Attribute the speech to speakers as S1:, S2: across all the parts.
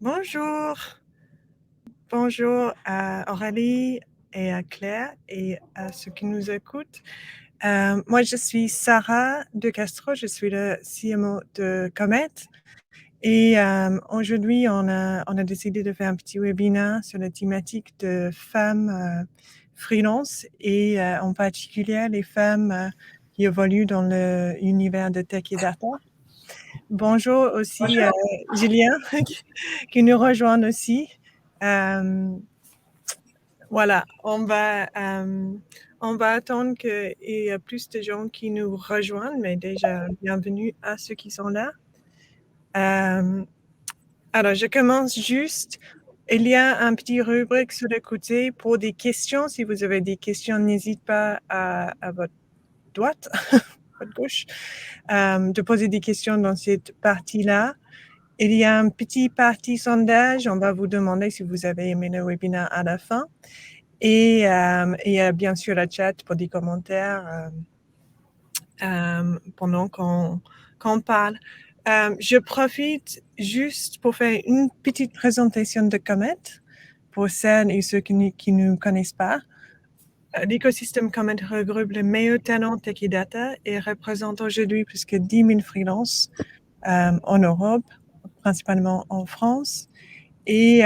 S1: Bonjour, bonjour à Aurélie et à Claire et à ceux qui nous écoutent. Moi, je suis Sarah de Castro, je suis le CMO de Comet. Et aujourd'hui, on a décidé de faire un petit webinaire sur la thématique de femmes freelance et en particulier les femmes qui évoluent dans l'univers de tech et data. Bonjour aussi Julien qui nous rejoint aussi. Voilà, on va attendre qu'il y ait plus de gens qui nous rejoignent, mais déjà, bienvenue à ceux qui sont là. Alors, je commence juste. Il y a un petit rubrique sur le côté pour des questions. Si vous avez des questions, n'hésitez pas à votre droite, votre gauche, de poser des questions dans cette partie-là. Il y a un petit parti sondage. On va vous demander si vous avez aimé le webinaire à la fin. Et il y a bien sûr la chat pour des commentaires pendant qu'on parle. Je profite juste pour faire une petite présentation de Comet pour celles et ceux qui ne connaissent pas. L'écosystème Comet regroupe les meilleurs talents tech et data et représente aujourd'hui plus que 10 000 freelances en Europe, principalement en France. Et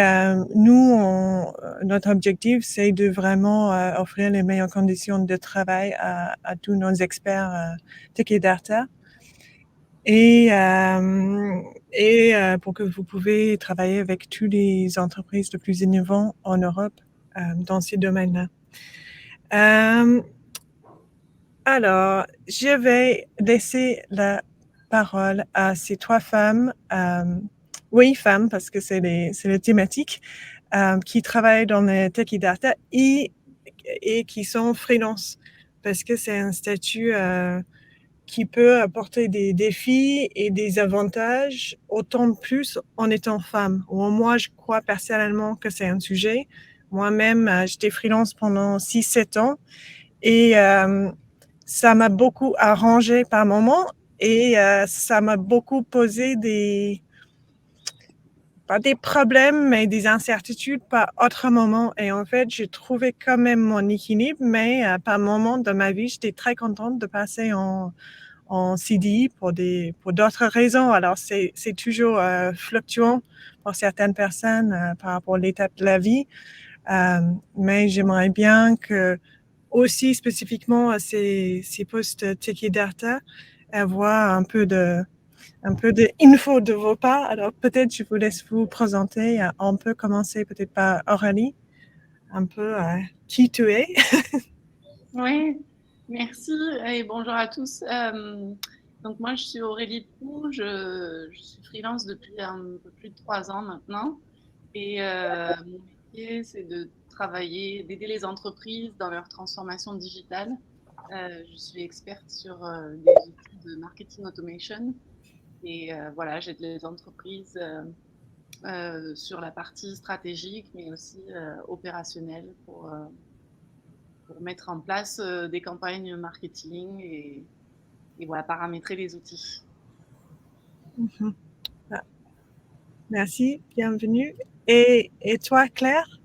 S1: nous, notre objectif, c'est de vraiment offrir les meilleures conditions de travail à tous nos experts tech et data. Et pour que vous pouvez travailler avec toutes les entreprises les plus innovantes en Europe dans ces domaines-là. Alors, je vais laisser la parole à ces trois femmes. Oui, femmes, parce que c'est les thématiques, qui travaillent dans le tech et data et qui sont freelance, parce que c'est un statut qui peut apporter des défis et des avantages autant plus en étant femme. Moi, je crois personnellement que c'est un sujet. Moi-même, j'étais freelance pendant 6-7 ans et ça m'a beaucoup arrangé par moments et ça m'a beaucoup posé pas des problèmes, mais des incertitudes par autre moment. Et en fait, j'ai trouvé quand même mon équilibre, mais par moment de ma vie, j'étais très contente de passer en CDI pour d'autres raisons. Alors, c'est toujours fluctuant pour certaines personnes par rapport à l'étape de la vie. Mais j'aimerais bien que aussi spécifiquement à ces postes tech et data, avoir un peu d'infos de vos parts. Alors peut-être je vous laisse vous présenter. On peut commencer peut-être par Aurélie, un peu qui tu es.
S2: Oui, merci et bonjour à tous. Donc moi, je suis Aurélie Pou, je suis freelance depuis un peu plus de 3 ans maintenant. Et mon métier, c'est de travailler, d'aider les entreprises dans leur transformation digitale. Je suis experte sur des outils de marketing automation. Et voilà, j'aide les entreprises sur la partie stratégique, mais aussi opérationnelle pour mettre en place des campagnes marketing et voilà, paramétrer les outils.
S1: Merci, bienvenue. Et toi, Claire?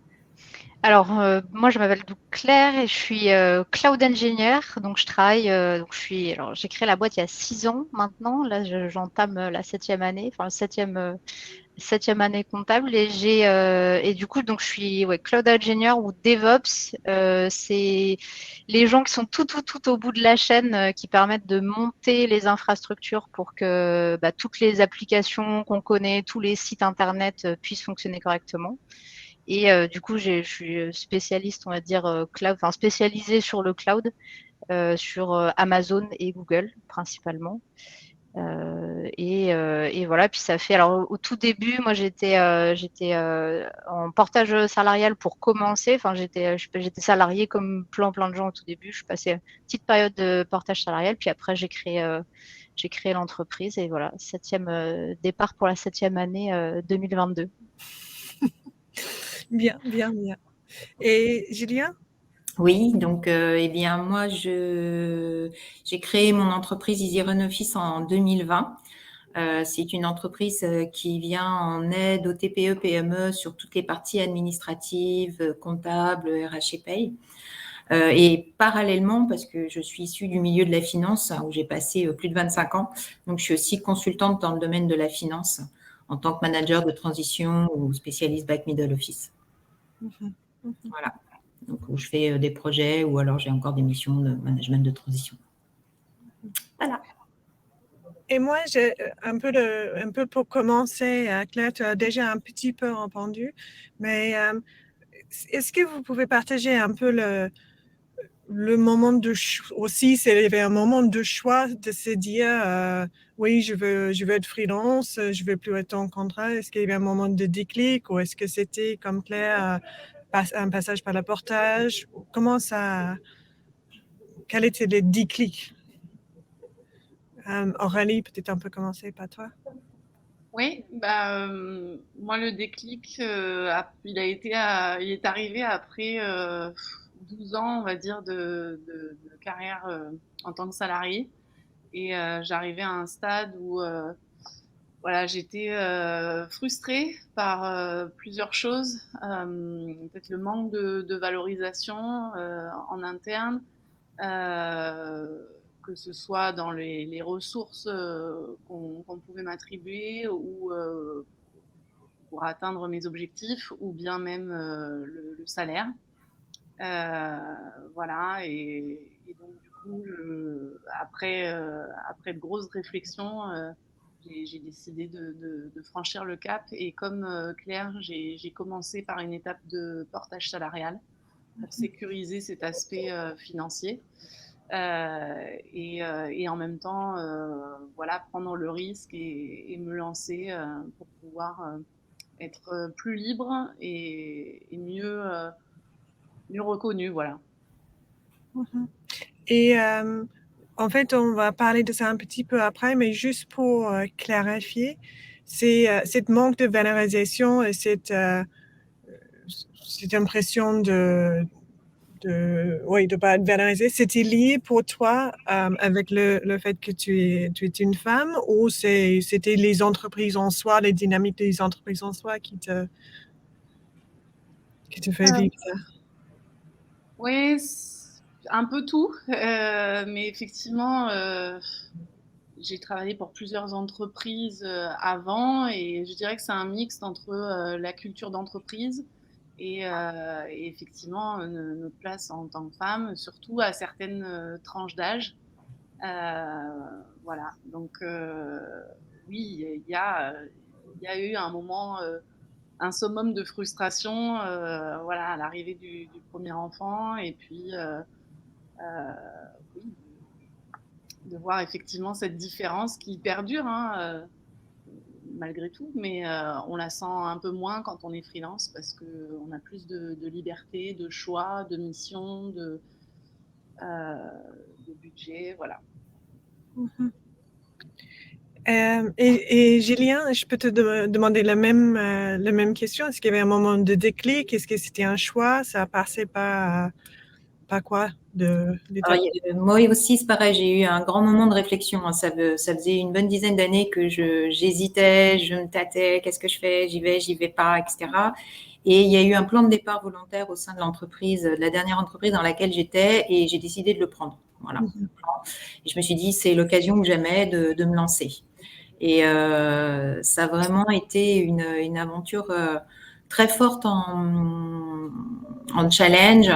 S3: Alors, moi, je m'appelle donc Claire et je suis cloud engineer. Donc, je travaille. Alors, j'ai créé la boîte il y a 6 ans maintenant. Là, j'entame la 7e année, enfin, septième année comptable. Et du coup, donc, je suis cloud engineer ou DevOps. C'est les gens qui sont tout au bout de la chaîne qui permettent de monter les infrastructures pour que toutes les applications qu'on connaît, tous les sites internet puissent fonctionner correctement. Et du coup, je suis spécialiste, on va dire, cloud, enfin spécialisée sur le cloud, sur Amazon et Google principalement. Et voilà, puis ça fait. Alors au tout début, moi j'étais en portage salarial pour commencer. Enfin, j'étais salariée comme plein de gens au tout début. Je suis passée une petite période de portage salarial, puis après j'ai créé l'entreprise et voilà, départ pour la 7e année 2022.
S1: Bien. Et Julien?
S4: Oui, donc eh bien moi j'ai créé mon entreprise Easy Run Office en 2020. C'est une entreprise qui vient en aide aux TPE, PME sur toutes les parties administratives, comptables, RH et paye. Et parallèlement, parce que je suis issue du milieu de la finance, où j'ai passé plus de 25 ans, donc je suis aussi consultante dans le domaine de la finance en tant que manager de transition ou spécialiste back middle office. Voilà. Donc, où je fais des projets ou alors j'ai encore des missions de management de transition. Voilà.
S1: Et moi, j'ai un peu pour commencer, Claire, tu as déjà un petit peu répondu, mais est-ce que vous pouvez partager un peu le moment de aussi, c'est un moment de choix de se dire oui, je veux être freelance, je veux plus être en contrat. Est-ce qu'il y avait un moment de déclic ou est-ce que c'était comme Claire un passage par le portage? Comment ça, quel était le déclic? Aurélie, peut-être un peu commencer par toi.
S2: Oui, moi le déclic, il est arrivé après 12 ans, on va dire, de carrière en tant que salarié. Et j'arrivais à un stade où voilà, j'étais frustrée par plusieurs choses. Peut-être le manque de valorisation en interne, euh, que ce soit dans les ressources qu'on pouvait m'attribuer ou pour atteindre mes objectifs, ou bien même le salaire. Voilà, et donc du coup, après de grosses réflexions, j'ai décidé de franchir le cap. Et comme Claire, j'ai commencé par une étape de portage salarial pour sécuriser cet aspect financier. Et en même temps, voilà, prendre le risque et me lancer pour pouvoir être plus libre et mieux reconnue, voilà.
S1: Et en fait, on va parler de ça un petit peu après, mais juste pour clarifier, c'est cette manque de valorisation et cette impression oui, de pas être valorisé, c'était lié pour toi avec le fait que tu es une femme ou c'était les entreprises en soi, les dynamiques des entreprises en soi qui te fait vivre ça?
S2: Oui, un peu tout, mais effectivement, j'ai travaillé pour plusieurs entreprises avant, et je dirais que c'est un mix entre la culture d'entreprise et effectivement notre place en tant que femme, surtout à certaines tranches d'âge. Voilà, donc oui, il y a eu un moment, un summum de frustration, voilà, à l'arrivée du premier enfant, et puis oui, de voir effectivement cette différence qui perdure, hein, malgré tout, mais on la sent un peu moins quand on est freelance parce qu'on a plus de liberté, de choix, de mission, euh, de budget, voilà.
S1: Et Julien, je peux te demander la même question. Est-ce qu'il y avait un moment de déclic? Est-ce que c'était un choix? Ça a passé par quoi
S4: Alors, moi aussi, c'est pareil, j'ai eu un grand moment de réflexion. Hein. Ça faisait une bonne dizaine d'années que j'hésitais, je me tâtais, qu'est-ce que je fais? J'y vais pas, etc. Et il y a eu un plan de départ volontaire au sein de l'entreprise, de la dernière entreprise dans laquelle j'étais, et j'ai décidé de le prendre. Voilà. Et je me suis dit, c'est l'occasion que jamais de me lancer. Et ça a vraiment été une aventure très forte en challenge.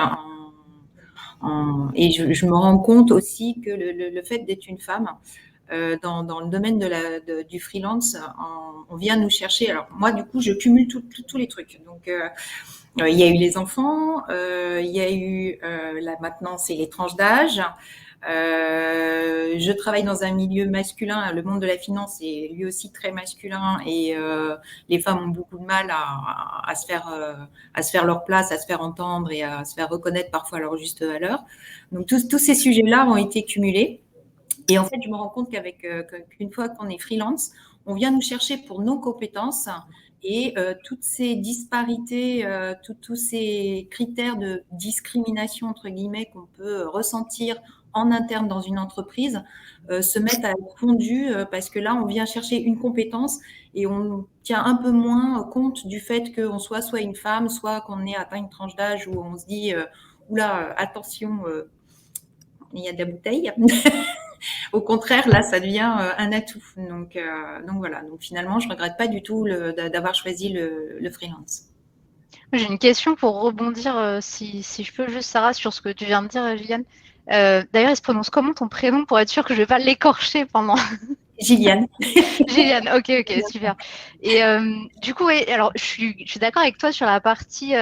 S4: Et je me rends compte aussi que le fait d'être une femme dans le domaine du freelance, on vient nous chercher. Alors moi, du coup, je cumule tous les trucs. Donc, il y a eu les enfants, il y a eu là maintenant, c'est les tranches d'âge. Je travaille dans un milieu masculin. Le monde de la finance est lui aussi très masculin, et les femmes ont beaucoup de mal à se faire leur place, à se faire entendre et à se faire reconnaître parfois à leur juste valeur. Donc tous ces sujets-là ont été cumulés. Et en fait, je me rends compte qu'une fois qu'on est freelance, on vient nous chercher pour nos compétences, et toutes ces disparités, tous ces critères de discrimination, entre guillemets, qu'on peut ressentir en interne dans une entreprise se mettent à être fondues parce que là, on vient chercher une compétence et on tient un peu moins compte du fait qu'on soit une femme, soit qu'on ait atteint une tranche d'âge où on se dit oula, attention, il y a de la bouteille. Au contraire, là, ça devient un atout. Donc voilà. Donc finalement, je regrette pas du tout d'avoir choisi le freelance.
S3: J'ai une question pour rebondir, si je peux juste, Sarah, sur ce que tu viens de dire, Gilliane. D'ailleurs, il se prononce comment ton prénom pour être sûr que je ne vais pas l'écorcher pendant.
S4: Gilliane.
S3: Gilliane, ok, super. Et du coup, ouais, alors je suis d'accord avec toi sur la partie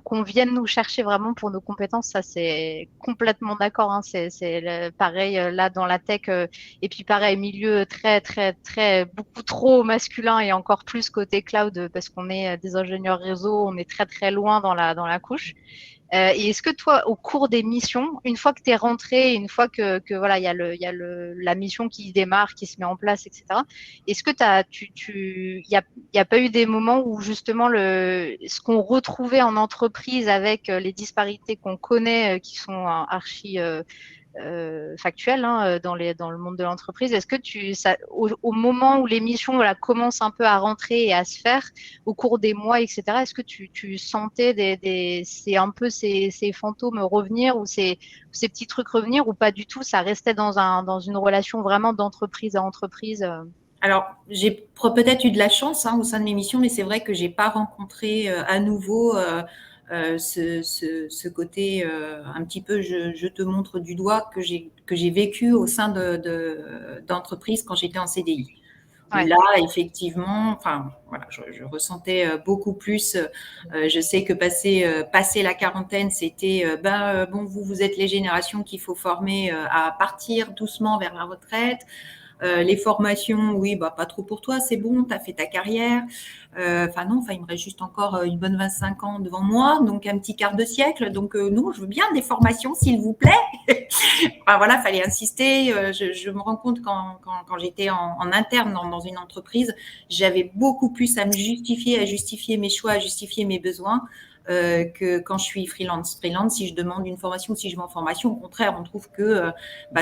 S3: qu'on vienne nous chercher vraiment pour nos compétences, ça c'est complètement d'accord. Hein, c'est pareil là dans la tech et puis pareil milieu très très très beaucoup trop masculin et encore plus côté cloud parce qu'on est des ingénieurs réseau, on est très très loin dans la couche. Et est-ce que toi, au cours des missions, une fois que tu es rentré, une fois que voilà, il y a la mission qui démarre, qui se met en place, etc. Est-ce que il y a pas eu des moments où justement ce qu'on retrouvait en entreprise avec les disparités qu'on connaît, qui sont archi factuel hein, dans le monde de l'entreprise. Est-ce que au moment où les missions voilà, commencent un peu à rentrer et à se faire au cours des mois, etc., est-ce que tu sentais c'est un peu ces fantômes revenir ou ces petits trucs revenir ou pas du tout? Ça restait dans une relation vraiment d'entreprise à entreprise
S4: Alors, j'ai peut-être eu de la chance au sein de mes missions, mais c'est vrai que j'ai pas rencontré à nouveau ce côté un petit peu je te montre du doigt que j'ai vécu au sein d'entreprises quand j'étais en CDI.
S3: Ouais.
S4: Là, effectivement, enfin, voilà, je ressentais beaucoup plus. Je sais que passer la quarantaine, c'était bon, vous êtes les générations qu'il faut former à partir doucement vers la retraite. Les formations, oui, pas trop pour toi, c'est bon, tu as fait ta carrière. Non, il me reste juste encore une bonne 25 ans devant moi, donc un petit quart de siècle. Donc non, je veux bien des formations, s'il vous plaît. Voilà, fallait insister. Je me rends compte quand j'étais en interne dans une entreprise, j'avais beaucoup plus à me justifier, à justifier mes choix, à justifier mes besoins. Que quand je suis freelance. Freelance, si je demande une formation, si je vais en formation, au contraire, on trouve que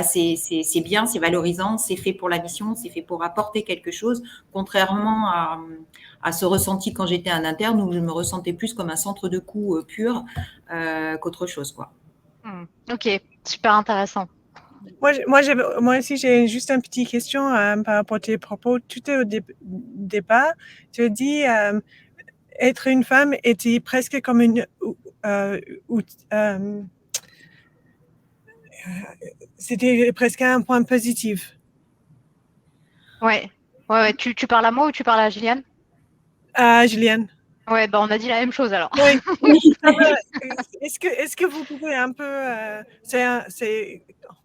S4: c'est bien, c'est valorisant, c'est fait pour la mission, c'est fait pour apporter quelque chose, contrairement à ce ressenti quand j'étais en interne où je me ressentais plus comme un centre de coût pur qu'autre chose, quoi.
S3: Ok, super intéressant.
S1: Moi aussi, j'ai juste une petite question par rapport à tes propos. Tout au départ, tu as dit être une femme était presque comme c'était presque un point positif.
S3: Ouais. Tu parles à moi ou tu parles à Gilliane?
S1: Juliane.
S3: Ouais, on a dit la même chose alors.
S1: Oui. Est-ce que vous pouvez un peu c'est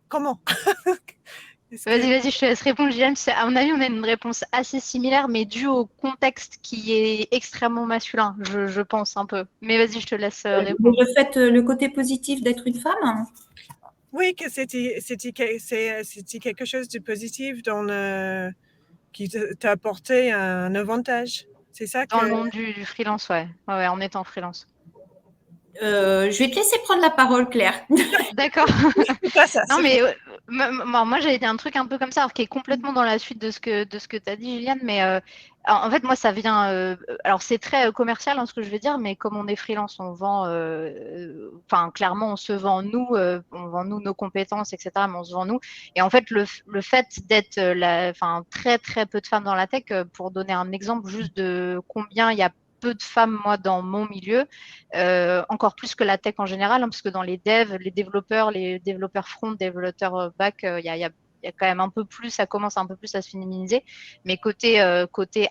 S1: comment
S3: Vas-y, je te laisse répondre, Gilliane. À mon avis, on a une réponse assez similaire, mais due au contexte qui est extrêmement masculin, je pense un peu. Mais vas-y, je te laisse répondre.
S4: Le fait, le côté positif d'être une femme.
S1: Oui, que c'était quelque chose de positif qui t'a apporté un avantage. C'est ça
S3: Dans le monde du freelance, ouais, en étant freelance.
S4: Je vais te laisser prendre la parole, Claire.
S3: D'accord.
S1: Ça,
S3: Non, mais moi, j'avais dit un truc un peu comme ça, alors, qui est complètement dans la suite de ce que tu as dit, Juliane. Mais en fait, moi, ça vient. Alors, c'est très commercial, ce que je vais dire, mais comme on est freelance, on vend. Enfin, clairement, on se vend nous, on vend nous nos compétences, etc. Mais on se vend nous. Et en fait, le fait d'être très, très peu de femmes dans la tech, pour donner un exemple juste de combien il y a peu de femmes, moi, dans mon milieu, encore plus que la tech en général, parce que dans les devs, les développeurs front, développeurs back, il y a quand même un peu plus, ça commence un peu plus à se féminiser. Mais côté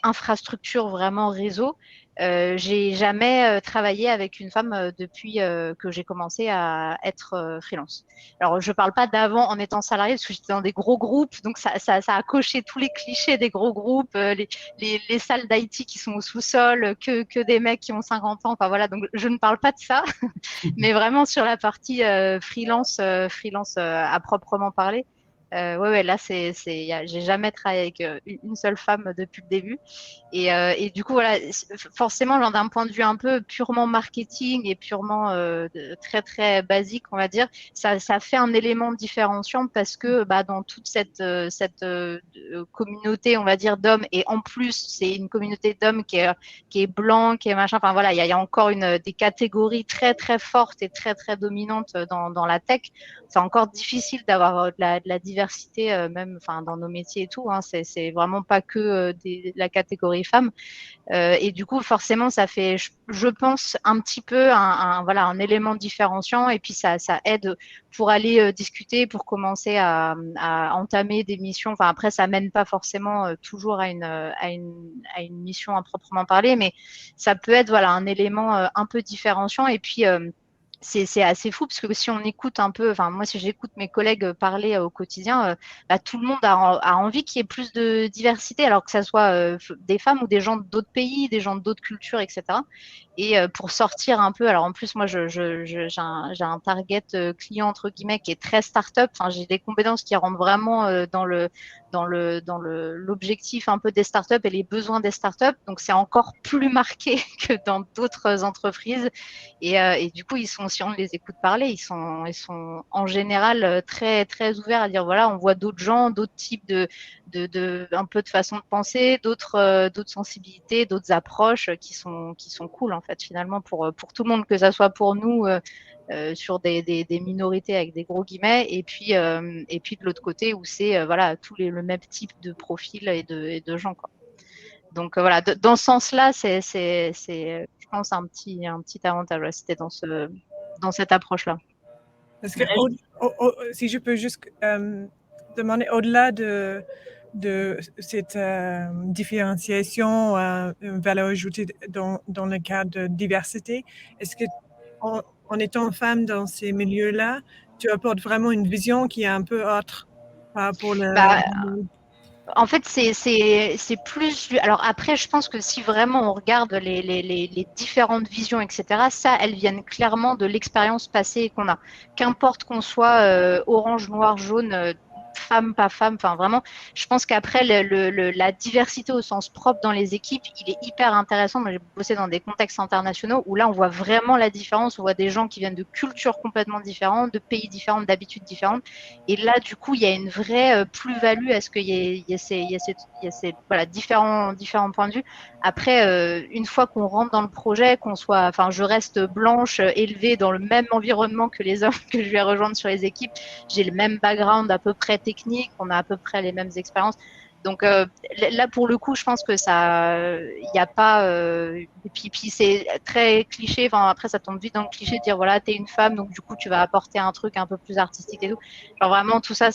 S3: infrastructure, vraiment réseau, j'ai jamais travaillé avec une femme depuis que j'ai commencé à être freelance. Alors, je parle pas d'avant en étant salarié, parce que j'étais dans des gros groupes, donc ça a coché tous les clichés des gros groupes, les salles d'IT qui sont au sous-sol, que des mecs qui ont 50 ans. Enfin voilà, donc je ne parle pas de ça, mais vraiment sur la partie freelance à proprement parler. Ouais, là, j'ai jamais travaillé avec une seule femme depuis le début. Et du coup, voilà, forcément, genre, d'un point de vue un peu purement marketing et purement très, très basique, on va dire, ça fait un élément différenciant parce que bah, dans toute cette communauté, on va dire, d'hommes, et en plus, c'est une communauté d'hommes qui est blanc, qui est machin, enfin voilà, il y a encore des catégories très, très fortes et très, très dominantes dans la tech. C'est encore difficile d'avoir de la diversité, même enfin, dans nos métiers et tout. Hein. C'est vraiment pas que la catégorie femmes. Et du coup, forcément, ça fait, je pense, un petit peu voilà, un élément différenciant. Et puis, ça aide pour aller discuter, pour commencer à entamer des missions. Enfin, après, ça mène pas forcément toujours à une mission à proprement parler, mais ça peut être voilà, un élément un peu différenciant. Et puis, c'est assez fou parce que si on écoute un peu, enfin moi si j'écoute mes collègues parler au quotidien, bah, tout le monde a envie qu'il y ait plus de diversité, alors que ça soit des femmes ou des gens d'autres pays, des gens d'autres cultures, etc. Et pour sortir un peu, alors en plus moi j'ai un target client entre guillemets qui est très start-up. Enfin j'ai des compétences qui rentrent vraiment dans l'objectif un peu des startups et les besoins des startups. Donc c'est encore plus marqué que dans d'autres entreprises. Et du coup, si on les écoute parler, ils sont en général très, très ouverts à dire voilà, on voit d'autres gens, d'autres types un peu de façon de penser, d'autres sensibilités, d'autres approches qui sont cool en fait finalement pour tout le monde, que ça soit pour nous sur des minorités avec des gros guillemets, et puis de l'autre côté où c'est voilà le même type de profil et de gens quoi. Donc voilà, dans ce sens-là, je pense, un petit avantage. Ouais, c'était dans cette approche-là.
S1: Parce que si je peux juste demander, au-delà de cette différenciation, une valeur ajoutée dans le cadre de diversité, est-ce que en étant femme dans ces milieux-là, tu apportes vraiment une vision qui est un peu autre pour
S3: Bah, en fait, c'est plus. Alors après, je pense que si vraiment on regarde les différentes visions, etc., ça, elles viennent clairement de l'expérience passée qu'on a. Qu'importe qu'on soit orange, noir, jaune, femme, pas femme, enfin vraiment, je pense qu'après, la diversité au sens propre dans les équipes, il est hyper intéressant. Moi, j'ai bossé dans des contextes internationaux où là, on voit vraiment la différence. On voit des gens qui viennent de cultures complètement différentes, de pays différents, d'habitudes différentes. Et là, du coup, il y a une vraie plus-value à ce qu'il y ait ces voilà, différents points de vue. Après, une fois qu'on rentre dans le projet, enfin, je reste blanche, élevée dans le même environnement que les hommes que je vais rejoindre sur les équipes. J'ai le même background à peu près technique, on a à peu près les mêmes expériences. Donc là, pour le coup, je pense que il n'y a pas. Et puis c'est très cliché. Enfin, après, ça tombe vite dans le cliché de dire voilà, t'es une femme, donc du coup, tu vas apporter un truc un peu plus artistique et tout. Genre vraiment, tout ça,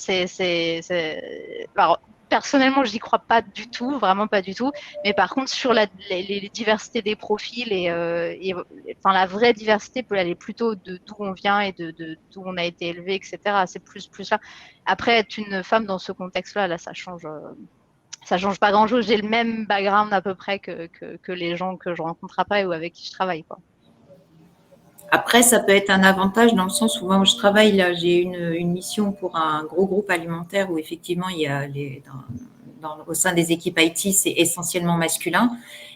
S3: Alors, personnellement, je n'y crois pas du tout, vraiment pas du tout. Mais par contre, sur les diversités des profils enfin, la vraie diversité peut aller plutôt de d'où on vient et d'où on a été élevé, etc. C'est plus ça. Après, être une femme dans ce contexte-là, là, ça change pas grand-chose. J'ai le même background à peu près que les gens que je rencontre après ou avec qui je travaille, quoi.
S4: Après, ça peut être un avantage dans le sens où moi, je travaille là, j'ai une mission pour un gros groupe alimentaire où effectivement, il y a au sein des équipes IT, c'est essentiellement masculin.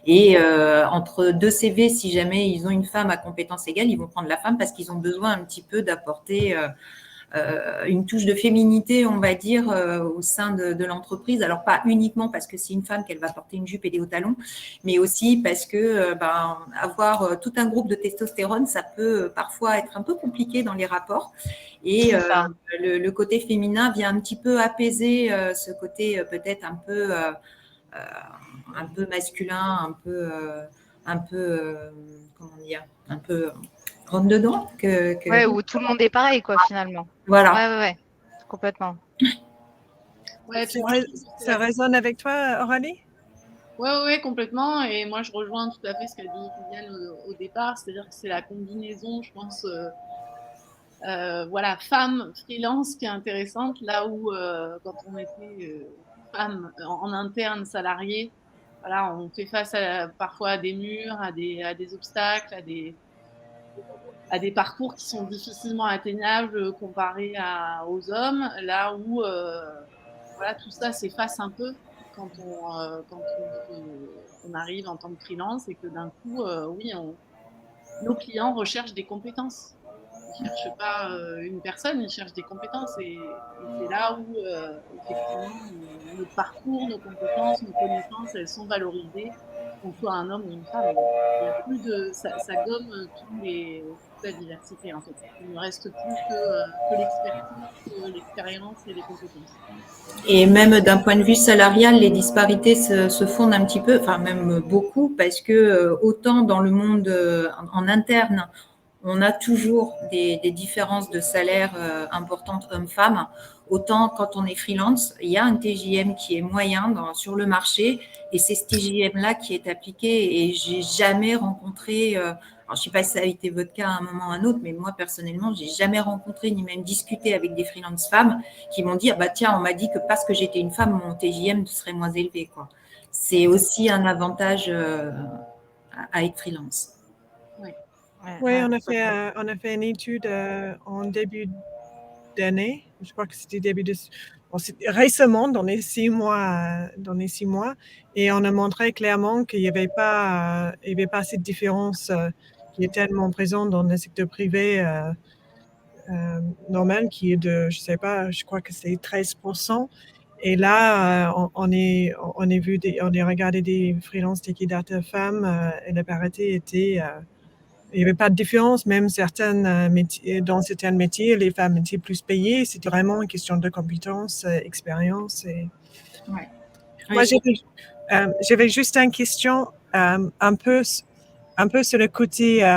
S4: Et entre deux CV, si jamais ils ont une femme à compétences égales, ils vont prendre la femme parce qu'ils ont besoin un petit peu d'apporter une touche de féminité, on va dire, au sein de l'entreprise. Alors, pas uniquement parce que c'est une femme qu'elle va porter une jupe et des hauts talons, mais aussi parce que avoir tout un groupe de testostérone, ça peut parfois être un peu compliqué dans les rapports. Et le côté féminin vient un petit peu apaiser ce côté peut-être un peu masculin, comment dire, un peu rentre dedans.
S3: Ouais, où tout le monde est pareil, quoi, finalement.
S4: Voilà.
S3: Ouais, complètement.
S2: Ouais,
S1: Ça résonne avec toi, Aurélie?
S2: Ouais, complètement. Et moi, je rejoins tout à fait ce qu'a dit Viviane au départ, c'est-à-dire que c'est la combinaison, je pense, voilà, femme freelance qui est intéressante, là où quand on était femme en interne salariée, voilà, on fait face parfois à des murs, à des obstacles, à des parcours qui sont difficilement atteignables comparés aux hommes, là où voilà, tout ça s'efface un peu quand on arrive en tant que freelance et que d'un coup, oui, nos clients recherchent des compétences. Ils ne cherchent pas une personne, ils cherchent des compétences. Et c'est là où, effectivement, notre parcours, nos compétences, nos connaissances, elles sont valorisées, qu'on soit un homme ou une femme. Il y a plus de, ça gomme toute la diversité, en fait. Il ne reste plus que l'expertise, l'expérience et les compétences.
S4: Et même d'un point de vue salarial, les disparités se fondent un petit peu, enfin même beaucoup, parce que autant dans le monde en interne, on a toujours des différences de salaire importantes hommes-femmes, autant quand on est freelance, il y a un TJM qui est moyen sur le marché, et c'est ce TJM-là qui est appliqué, et j'ai jamais rencontré... alors, je ne sais pas si ça a été votre cas à un moment ou à un autre, mais moi, personnellement, je n'ai jamais rencontré ni même discuté avec des freelance femmes qui m'ont dit, ah bah tiens, on m'a dit que parce que j'étais une femme, mon TJM serait moins élevé, quoi. C'est aussi un avantage à être freelance.
S1: Oui, on a fait une étude en début d'année. Je crois que c'était récemment, dans les 6 mois, et on a montré clairement qu'il n'y avait pas cette différence qui est tellement présente dans le secteur privé normal, qui est de, je sais pas, je crois que c'est 13%. Et là, on a regardé des freelances d'équidata femmes et la parité était, il n'y avait pas de différence, même dans certains métiers, les femmes étaient plus payées. C'était vraiment une question de compétences, expérience. Et...
S4: Ouais.
S1: Moi, j'avais juste une question un peu sur le côté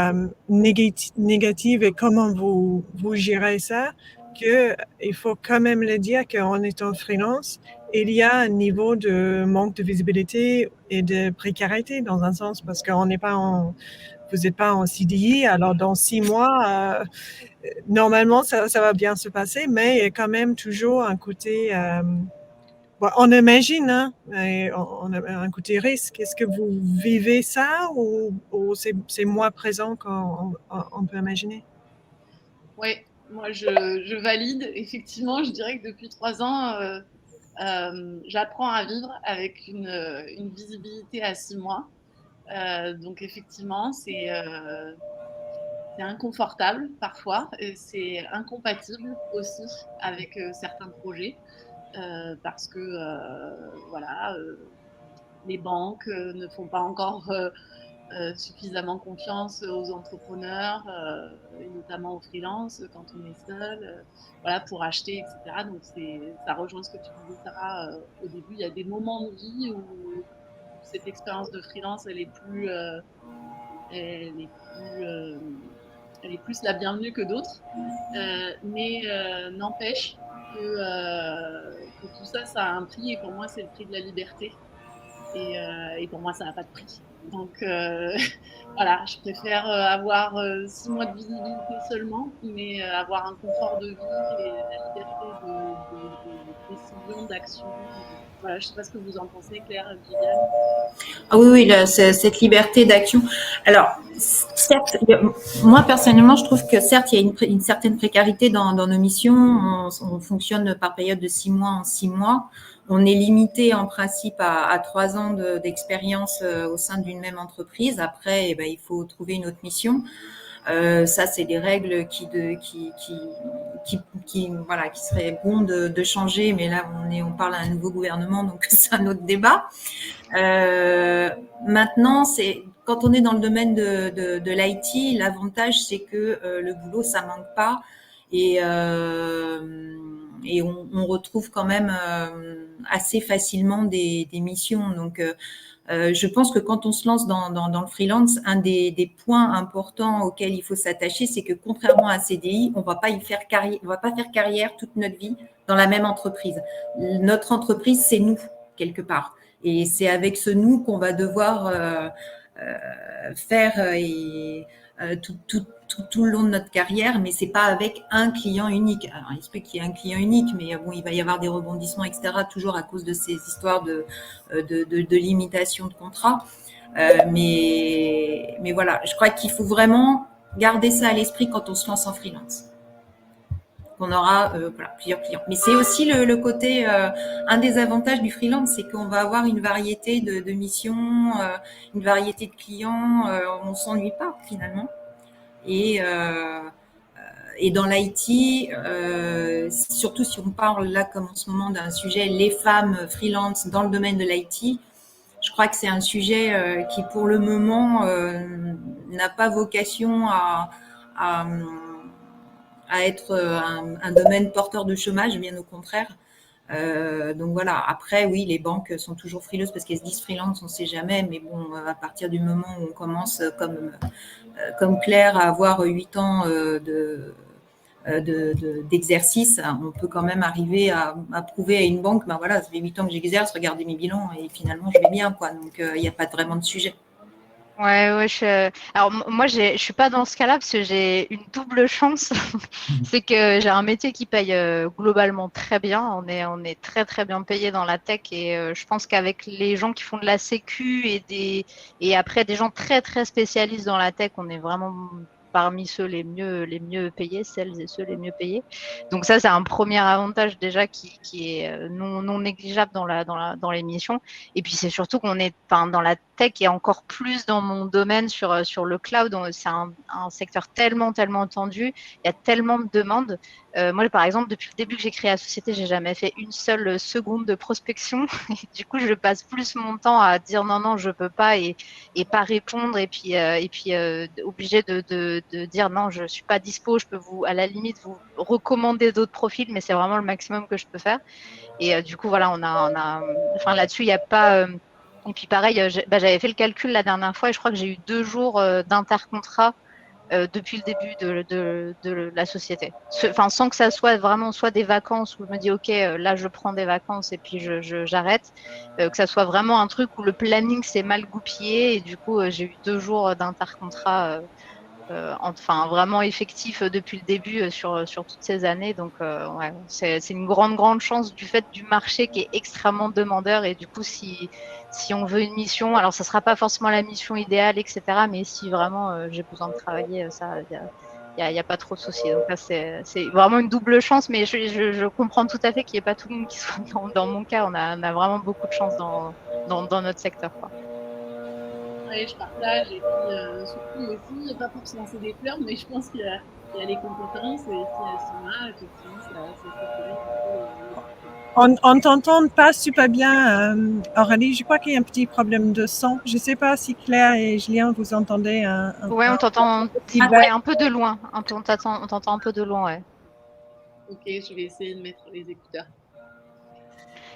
S1: négatif et comment vous gérez ça, qu'il faut quand même le dire qu'en étant freelance, il y a un niveau de manque de visibilité et de précarité dans un sens, parce qu'on n'est pas vous n'êtes pas en CDI, alors dans 6 mois, normalement, ça va bien se passer, mais il y a quand même toujours un côté... on imagine, hein, on a un côté risque. Est-ce que vous vivez ça ou c'est moins présent qu'on peut imaginer?
S2: Oui, moi je valide. Effectivement, je dirais que depuis 3 ans, j'apprends à vivre avec une visibilité à 6 mois. Donc effectivement, c'est inconfortable parfois, et c'est incompatible aussi avec certains projets parce que voilà, les banques ne font pas encore suffisamment confiance aux entrepreneurs et notamment aux freelances quand on est seul, voilà, pour acheter, etc. Donc ça rejoint ce que tu disais, Sarah, au début. Il y a des moments de vie où cette expérience de freelance, elle est plus la bienvenue que d'autres, mais n'empêche que tout ça, ça a un prix, et pour moi, c'est le prix de la liberté. Et pour moi, ça n'a pas de prix. Donc voilà, je préfère avoir 6 mois de visibilité seulement, mais avoir un confort de vie et la liberté de décision, d'action. Voilà, je ne sais pas ce que vous en pensez, Claire, Viviane.
S4: Ah oui, cette liberté d'action. Alors, certes, moi personnellement, je trouve que certes, il y a une certaine précarité dans nos missions. On fonctionne par période de 6 mois en 6 mois. On est limité en principe à 3 ans d'expérience au sein d'une même entreprise. Après, il faut trouver une autre mission. Ça, c'est des règles qui seraient bon de changer, mais là, on parle à un nouveau gouvernement, donc c'est un autre débat. Maintenant, quand on est dans le domaine de l'IT, l'avantage, c'est que le boulot, ça manque pas, et on retrouve quand même assez facilement des missions. Donc, je pense que quand on se lance dans le freelance, un des points importants auxquels il faut s'attacher, c'est que contrairement à un CDI, on va pas faire carrière toute notre vie dans la même entreprise. Notre entreprise, c'est nous, quelque part. Et c'est avec ce nous qu'on va devoir faire tout le long de notre carrière, mais c'est pas avec un client unique. Alors, il se peut qu'il y ait un client unique, mais bon, il va y avoir des rebondissements, etc., toujours à cause de ces histoires de limitation de contrat. Mais voilà, je crois qu'il faut vraiment garder ça à l'esprit quand on se lance en freelance. On aura plusieurs clients. Mais c'est aussi le côté, un des avantages du freelance, c'est qu'on va avoir une variété de missions, une variété de clients, on ne s'ennuie pas finalement. Et dans l'IT, surtout si on parle là comme en ce moment d'un sujet, les femmes freelance dans le domaine de l'IT, je crois que c'est un sujet qui pour le moment n'a pas vocation à être un domaine porteur de chômage, bien au contraire. Donc voilà, après oui, les banques sont toujours frileuses parce qu'elles se disent freelance, on ne sait jamais, mais bon, à partir du moment où on commence comme Claire à avoir 8 ans d'exercice, on peut quand même arriver à prouver à une banque, ben voilà, ça fait 8 ans que j'exerce, regardez mes bilans et finalement je vais bien, quoi. Donc il n'y a pas vraiment de sujet.
S3: Ouais, alors moi je suis pas dans ce cas-là parce que j'ai une double chance. C'est que j'ai un métier qui paye globalement très bien. On est très très bien payé dans la tech et je pense qu'avec les gens qui font de la sécu et après des gens très très spécialistes dans la tech, on est vraiment parmi ceux les mieux payés, celles et ceux les mieux payés. Donc ça, c'est un premier avantage déjà qui est non négligeable dans les missions. Et puis c'est surtout qu'on est dans la tech et encore plus dans mon domaine sur le cloud. C'est un secteur tellement tendu. Il y a tellement de demandes. Moi, par exemple, depuis le début que j'ai créé la société, j'ai jamais fait une seule seconde de prospection. Et du coup, je passe plus mon temps à dire non, je peux pas et pas répondre. Et puis obligé de dire non, je suis pas dispo. Je peux à la limite vous recommander d'autres profils, mais c'est vraiment le maximum que je peux faire. Et du coup, voilà, enfin là-dessus, il n'y a pas. Et puis pareil, j'avais fait le calcul la dernière fois et je crois que j'ai eu 2 jours d'intercontrat depuis le début de la société. Enfin, sans que ça soit vraiment soit des vacances où je me dis ok, là je prends des vacances et puis j'arrête, que ça soit vraiment un truc où le planning s'est mal goupillé et du coup j'ai eu 2 jours d'intercontrat. Enfin vraiment effectif depuis le début sur toutes ces années. Donc ouais, c'est une grande chance du fait du marché qui est extrêmement demandeur et du coup si on veut une mission, alors ça sera pas forcément la mission idéale, etc. Mais si vraiment j'ai besoin de travailler, ça il y a pas trop de soucis. Donc là c'est vraiment une double chance, mais je comprends tout à fait qu'il n'y ait pas tout le monde qui soit dans mon cas. On a vraiment beaucoup de chance dans notre secteur, quoi.
S2: Oui, je partage et puis surtout aussi, pas pour se lancer des fleurs, mais je pense qu'il y a les compétences et si elles sont là, effectivement, c'est
S1: On t'entend pas super bien, Aurélie. Je crois qu'il y a un petit problème de son. Je ne sais pas si Claire et Julien vous entendez
S3: Ouais, on t'entend un peu de loin. On t'entend un peu de loin, ouais.
S2: Ok, je vais essayer de mettre les écouteurs.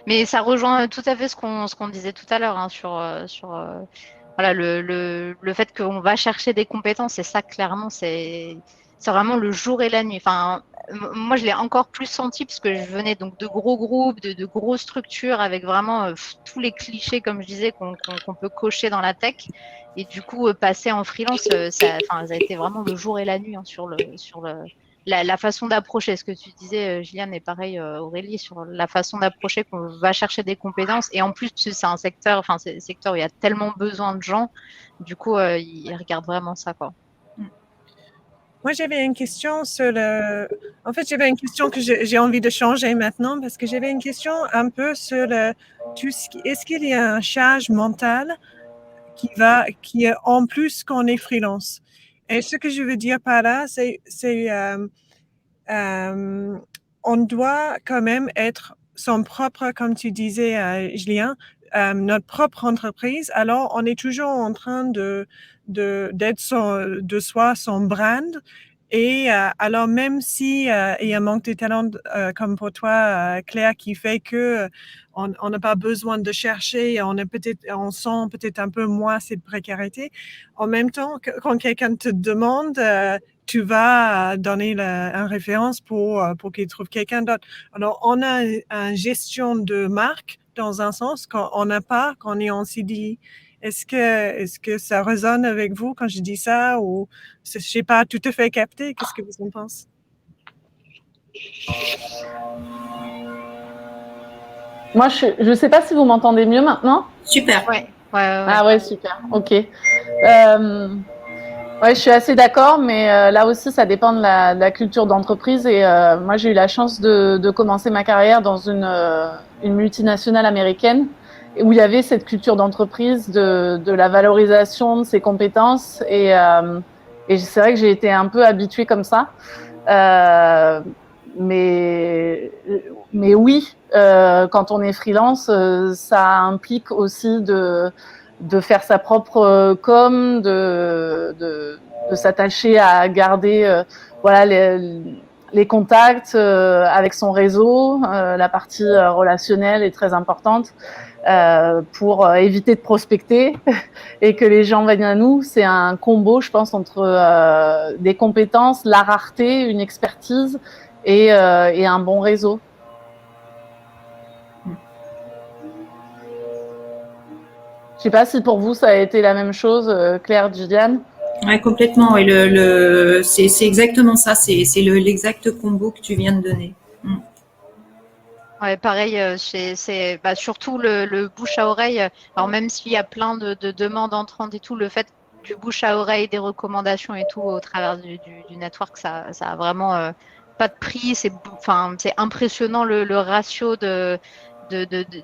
S3: Mais ça rejoint tout à fait ce qu'on disait tout à l'heure hein, sur voilà, le fait qu'on va chercher des compétences. Et ça, clairement, c'est vraiment le jour et la nuit. Enfin, moi, je l'ai encore plus senti parce que je venais donc de gros groupes, de grosses structures avec vraiment tous les clichés, comme je disais, qu'on peut cocher dans la tech. Et du coup, passer en freelance, ça a été vraiment le jour et la nuit hein, sur la façon d'approcher. Ce que tu disais, Gilliane, est pareil, Aurélie, sur la façon d'approcher qu'on va chercher des compétences. Et en plus, c'est un secteur où il y a tellement besoin de gens. Du coup, ils regardent vraiment ça, quoi.
S1: Moi, j'avais une question sur En fait, j'avais une question que j'ai envie de changer maintenant parce que j'avais une question un peu sur est-ce qu'il y a un charge mental qui est en plus qu'on est freelance? Et ce que je veux dire par là, c'est on doit quand même être son propre, comme tu disais, Julien, notre propre entreprise. Alors, on est toujours en train d'être de soi son brand. Et alors, même si il y a un manque de talent comme pour toi, Claire, qui fait que on n'a pas besoin de chercher, on sent peut-être un peu moins cette précarité. En même temps, quand quelqu'un te demande, tu vas donner une référence pour qu'il trouve quelqu'un d'autre. Alors, on a une gestion de marque dans un sens qu'on n'a pas quand on est en CDI. Est-ce que ça résonne avec vous quand je dis ça ou je ne sais pas tout à fait capté? Qu'est-ce que vous en pensez?
S5: Moi, je ne sais pas si vous m'entendez mieux maintenant.
S4: Super.
S3: Ouais.
S5: Ah ouais, super. Ok. Ouais, je suis assez d'accord, mais là aussi, ça dépend de la culture d'entreprise. Et moi, j'ai eu la chance de commencer ma carrière dans une multinationale américaine où il y avait cette culture d'entreprise, de la valorisation de ses compétences. Et c'est vrai que j'ai été un peu habituée comme ça. Euh, mais oui, quand on est freelance, ça implique aussi de faire sa propre com, de s'attacher à garder voilà les contacts avec son réseau. La partie relationnelle est très importante pour éviter de prospecter et que les gens viennent à nous. C'est un combo, je pense, entre des compétences, la rareté, une expertise et un bon réseau. Je sais pas si pour vous ça a été la même chose, Claire, Gilliane.
S4: Ouais, complètement. Et c'est exactement ça. C'est l'exact combo que tu viens de donner.
S3: Ouais, pareil, c'est surtout le bouche à oreille. Alors même s'il y a plein de demandes entrantes et tout, le fait du bouche à oreille, des recommandations et tout au travers du network, ça a vraiment pas de prix. C'est impressionnant le ratio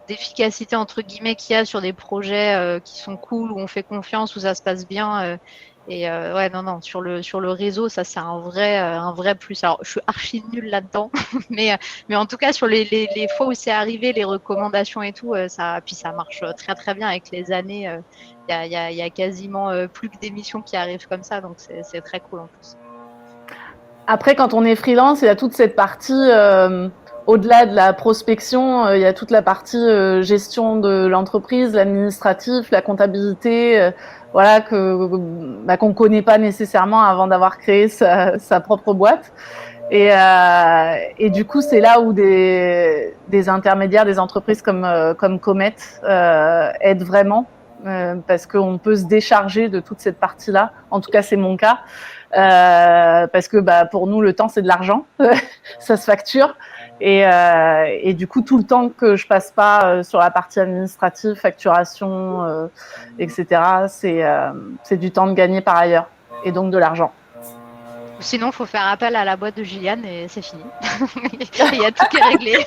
S3: d'efficacité entre guillemets qu'il y a sur des projets qui sont cool, où on fait confiance, où ça se passe bien. Ouais, non, sur le réseau, ça c'est un vrai plus. Alors, je suis archi nulle là-dedans, mais en tout cas, sur les fois où c'est arrivé, les recommandations et tout, puis ça marche très très bien avec les années. Il y a quasiment plus que des missions qui arrivent comme ça, donc c'est très cool en plus.
S5: Après, quand on est freelance, il y a toute cette partie, au-delà de la prospection, il y a toute la partie gestion de l'entreprise, l'administratif, la comptabilité, voilà, qu'on connaît pas nécessairement avant d'avoir créé sa propre boîte. Et du coup, c'est là où des intermédiaires, des entreprises comme Comet aident vraiment, parce qu'on peut se décharger de toute cette partie-là. En tout cas, c'est mon cas. Parce que pour nous, le temps, c'est de l'argent. Ça se facture. Et du coup, tout le temps que je passe pas sur la partie administrative, facturation, etc., c'est du temps de gagner par ailleurs. Et donc de l'argent.
S3: Sinon, il faut faire appel à la boîte de Gilliane et c'est fini. Il y a tout qui est réglé.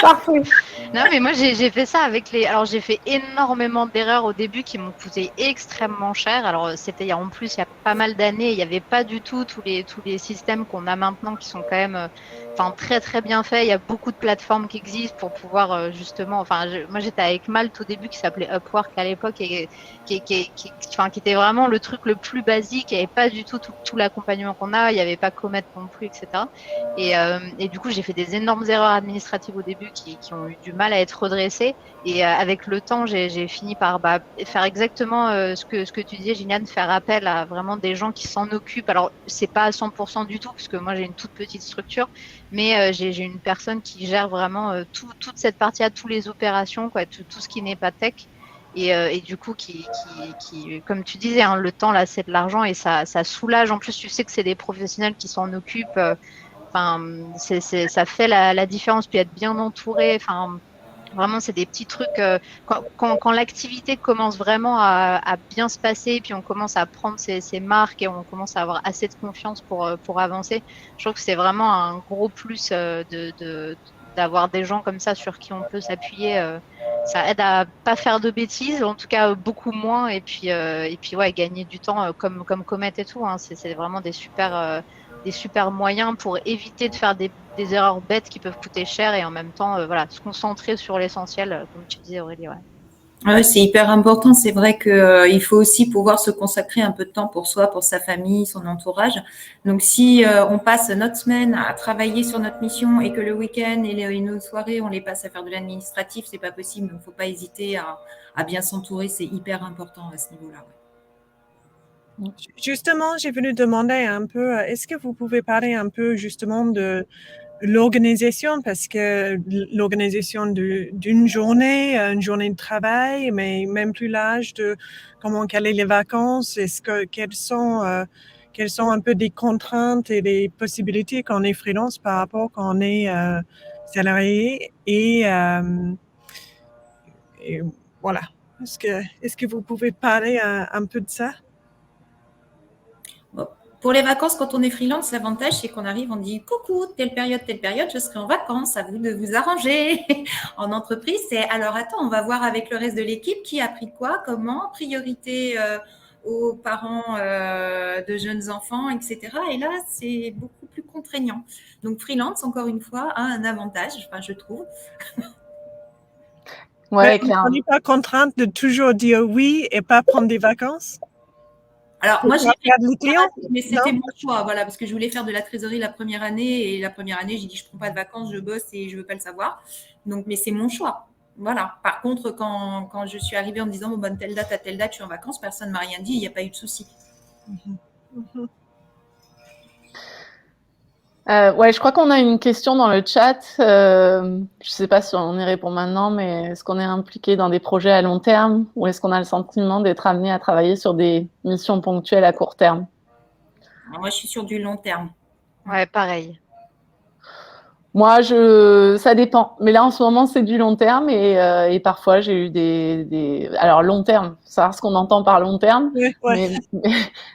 S5: Parfait.
S3: Non, mais moi, j'ai fait ça avec les. Alors, j'ai fait énormément d'erreurs au début qui m'ont coûté extrêmement cher. Alors, c'était en plus il y a pas mal d'années. Il n'y avait pas du tout tous les systèmes qu'on a maintenant qui sont quand même très, très bien faits. Il y a beaucoup de plateformes qui existent pour pouvoir justement. Moi, j'étais avec Malte au début qui s'appelait Upwork à l'époque et qui était vraiment le truc le plus basique. Il n'y avait pas du tout l'accompagnement qu'on a. Il n'y avait pas Comet non plus, etc. Et du coup, j'ai fait des énormes erreurs administratives au début qui ont eu du mal à être redressées. Et avec le temps, j'ai fini par faire exactement ce que tu disais, Gilliane, faire appel à vraiment des gens qui s'en occupent. Alors, c'est pas à 100% du tout, parce que moi, j'ai une toute petite structure, mais j'ai une personne qui gère vraiment toute cette partie, à toutes les opérations, quoi, tout ce qui n'est pas tech. Et du coup, comme tu disais, hein, le temps, là, c'est de l'argent et ça soulage. En plus, tu sais que c'est des professionnels qui s'en occupent. Ça fait la différence, puis être bien entouré. Vraiment, c'est des petits trucs. Quand l'activité commence vraiment à bien se passer, puis on commence à prendre ses marques et on commence à avoir assez de confiance pour avancer, je trouve que c'est vraiment un gros plus d'avoir des gens comme ça sur qui on peut s'appuyer. Ça aide à pas faire de bêtises, en tout cas beaucoup moins, et puis ouais, gagner du temps comme Comet et tout. Hein, c'est vraiment des super moyens pour éviter de faire des erreurs bêtes qui peuvent coûter cher et en même temps voilà, se concentrer sur l'essentiel, comme tu disais Aurélie. Ouais.
S4: Ouais, c'est hyper important. C'est vrai que il faut aussi pouvoir se consacrer un peu de temps pour soi, pour sa famille, son entourage. Donc, si on passe notre semaine à travailler sur notre mission et que le week-end et nos soirées, on les passe à faire de l'administratif, c'est pas possible. Il ne faut pas hésiter à bien s'entourer. C'est hyper important à ce niveau-là. Ouais.
S1: Justement, j'ai voulu demander un peu, est-ce que vous pouvez parler un peu justement de l'organisation, parce que l'organisation d'une journée, une journée de travail, mais même plus large de comment caler les vacances, quelles sont un peu des contraintes et des possibilités quand on est freelance par rapport quand on est salarié et voilà. Est-ce que vous pouvez parler un peu de ça?
S4: Pour les vacances, quand on est freelance, l'avantage, c'est qu'on arrive, on dit coucou, telle période, je serai en vacances, à vous de vous arranger. En entreprise, c'est alors attends, on va voir avec le reste de l'équipe qui a pris quoi, comment, priorité aux parents de jeunes enfants, etc. Et là, c'est beaucoup plus contraignant. Donc, freelance, encore une fois, a un avantage, enfin, je trouve.
S5: Ouais,
S1: Mais on n'est pas contrainte de toujours dire oui et pas prendre des vacances?
S4: Alors, moi, j'ai
S1: perdre les clients,
S4: mais
S1: non?
S4: c'était mon choix, voilà, parce que je voulais faire de la trésorerie la première année, et la première année, j'ai dit, je prends pas de vacances, je bosse et je veux pas le savoir. Donc, mais c'est mon choix. Voilà. Par contre, quand je suis arrivée en me disant, bon, bonne telle date à telle date, je suis en vacances, personne ne m'a rien dit, il n'y a pas eu de souci.
S5: Ouais, je crois qu'on a une question dans le chat. Je sais pas si on y répond maintenant, mais est-ce qu'on est impliqué dans des projets à long terme ou est-ce qu'on a le sentiment d'être amené à travailler sur des missions ponctuelles à court terme?
S4: Alors, moi, je suis sur du long terme.
S3: Ouais, pareil.
S5: Moi, ça dépend. Mais là, en ce moment, c'est du long terme et parfois, j'ai eu alors, long terme, savoir ce qu'on entend par long terme.
S1: Ouais, ouais.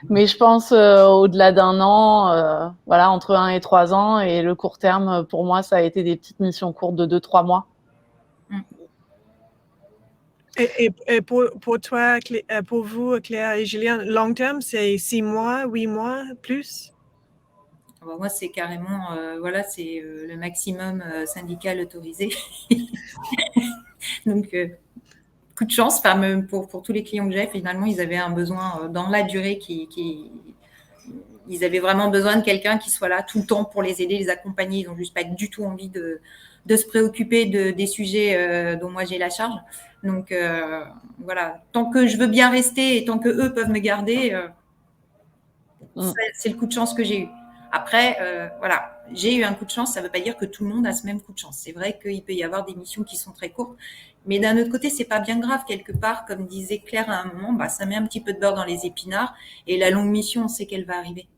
S5: Mais je pense au-delà d'un an, voilà, entre 1 et 3 ans. Et le court terme, pour moi, ça a été des petites missions courtes de 2-3 mois.
S1: Et pour toi, pour vous, Claire et Julien, long terme, c'est 6 mois, 8 mois, plus?
S4: Moi, c'est carrément, voilà, c'est le maximum syndical autorisé. Donc, coup de chance, enfin, même pour tous les clients que j'ai, finalement, ils avaient un besoin dans la durée ils avaient vraiment besoin de quelqu'un qui soit là tout le temps pour les aider, les accompagner. Ils n'ont juste pas du tout envie de se préoccuper des sujets dont moi j'ai la charge. Donc, voilà, tant que je veux bien rester et tant que eux peuvent me garder, c'est le coup de chance que j'ai eu. Après, voilà, j'ai eu un coup de chance, ça ne veut pas dire que tout le monde a ce même coup de chance. C'est vrai qu'il peut y avoir des missions qui sont très courtes, mais d'un autre côté, c'est pas bien grave. Quelque part, comme disait Claire à un moment, bah, ça met un petit peu de beurre dans les épinards, et la longue mission, on sait qu'elle va arriver.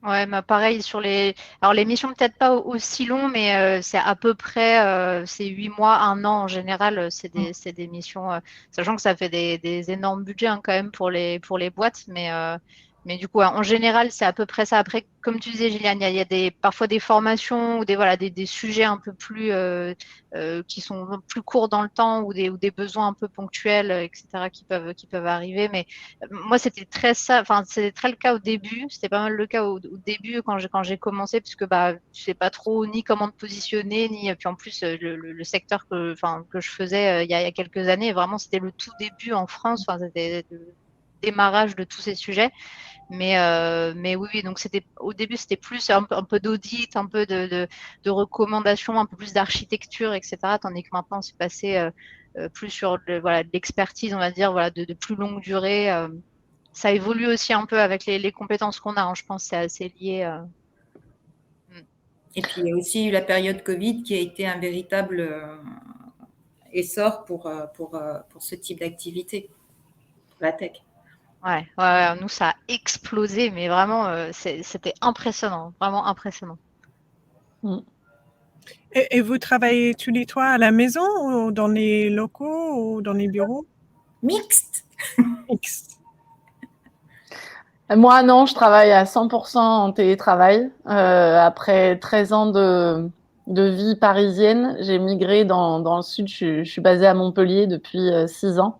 S3: Ouais, bah pareil Alors les missions peut-être pas aussi longues, mais c'est à peu près c'est 8 mois, 1 an en général. C'est des missions, sachant que ça fait des énormes budgets hein, quand même pour les boîtes, mais du coup ouais, en général c'est à peu près ça. Après, comme tu disais, Gilliane, il y a parfois des formations ou des sujets un peu plus qui sont plus courts dans le temps ou des besoins un peu ponctuels, etc. qui peuvent arriver, mais moi, c'était très le cas au début. C'était pas mal le cas au début quand j'ai commencé, puisque bah, je sais pas trop ni comment te positionner, ni puis en plus le secteur que je faisais il y a quelques années, vraiment c'était le tout début en France. Enfin, c'était le démarrage de tous ces sujets. Mais oui, donc au début c'était plus un peu d'audit, un peu de recommandations, un peu plus d'architecture, etc. Tandis que maintenant c'est passé plus sur de l'expertise, on va dire, de plus longue durée. Ça évolue aussi un peu avec les compétences qu'on a. Hein, je pense que c'est assez lié.
S4: Et puis il y a aussi eu la période Covid qui a été un véritable essor pour ce type d'activité, la tech.
S3: Ouais, nous ça a explosé, mais vraiment c'était impressionnant, vraiment impressionnant.
S1: Et vous travaillez tous les trois à la maison ou dans les locaux ou dans les bureaux?
S4: Mixte.
S1: Mixte.
S5: Moi, non, je travaille à 100% en télétravail. Après 13 ans de vie parisienne, j'ai migré dans le sud. Je suis basée à Montpellier depuis 6 ans.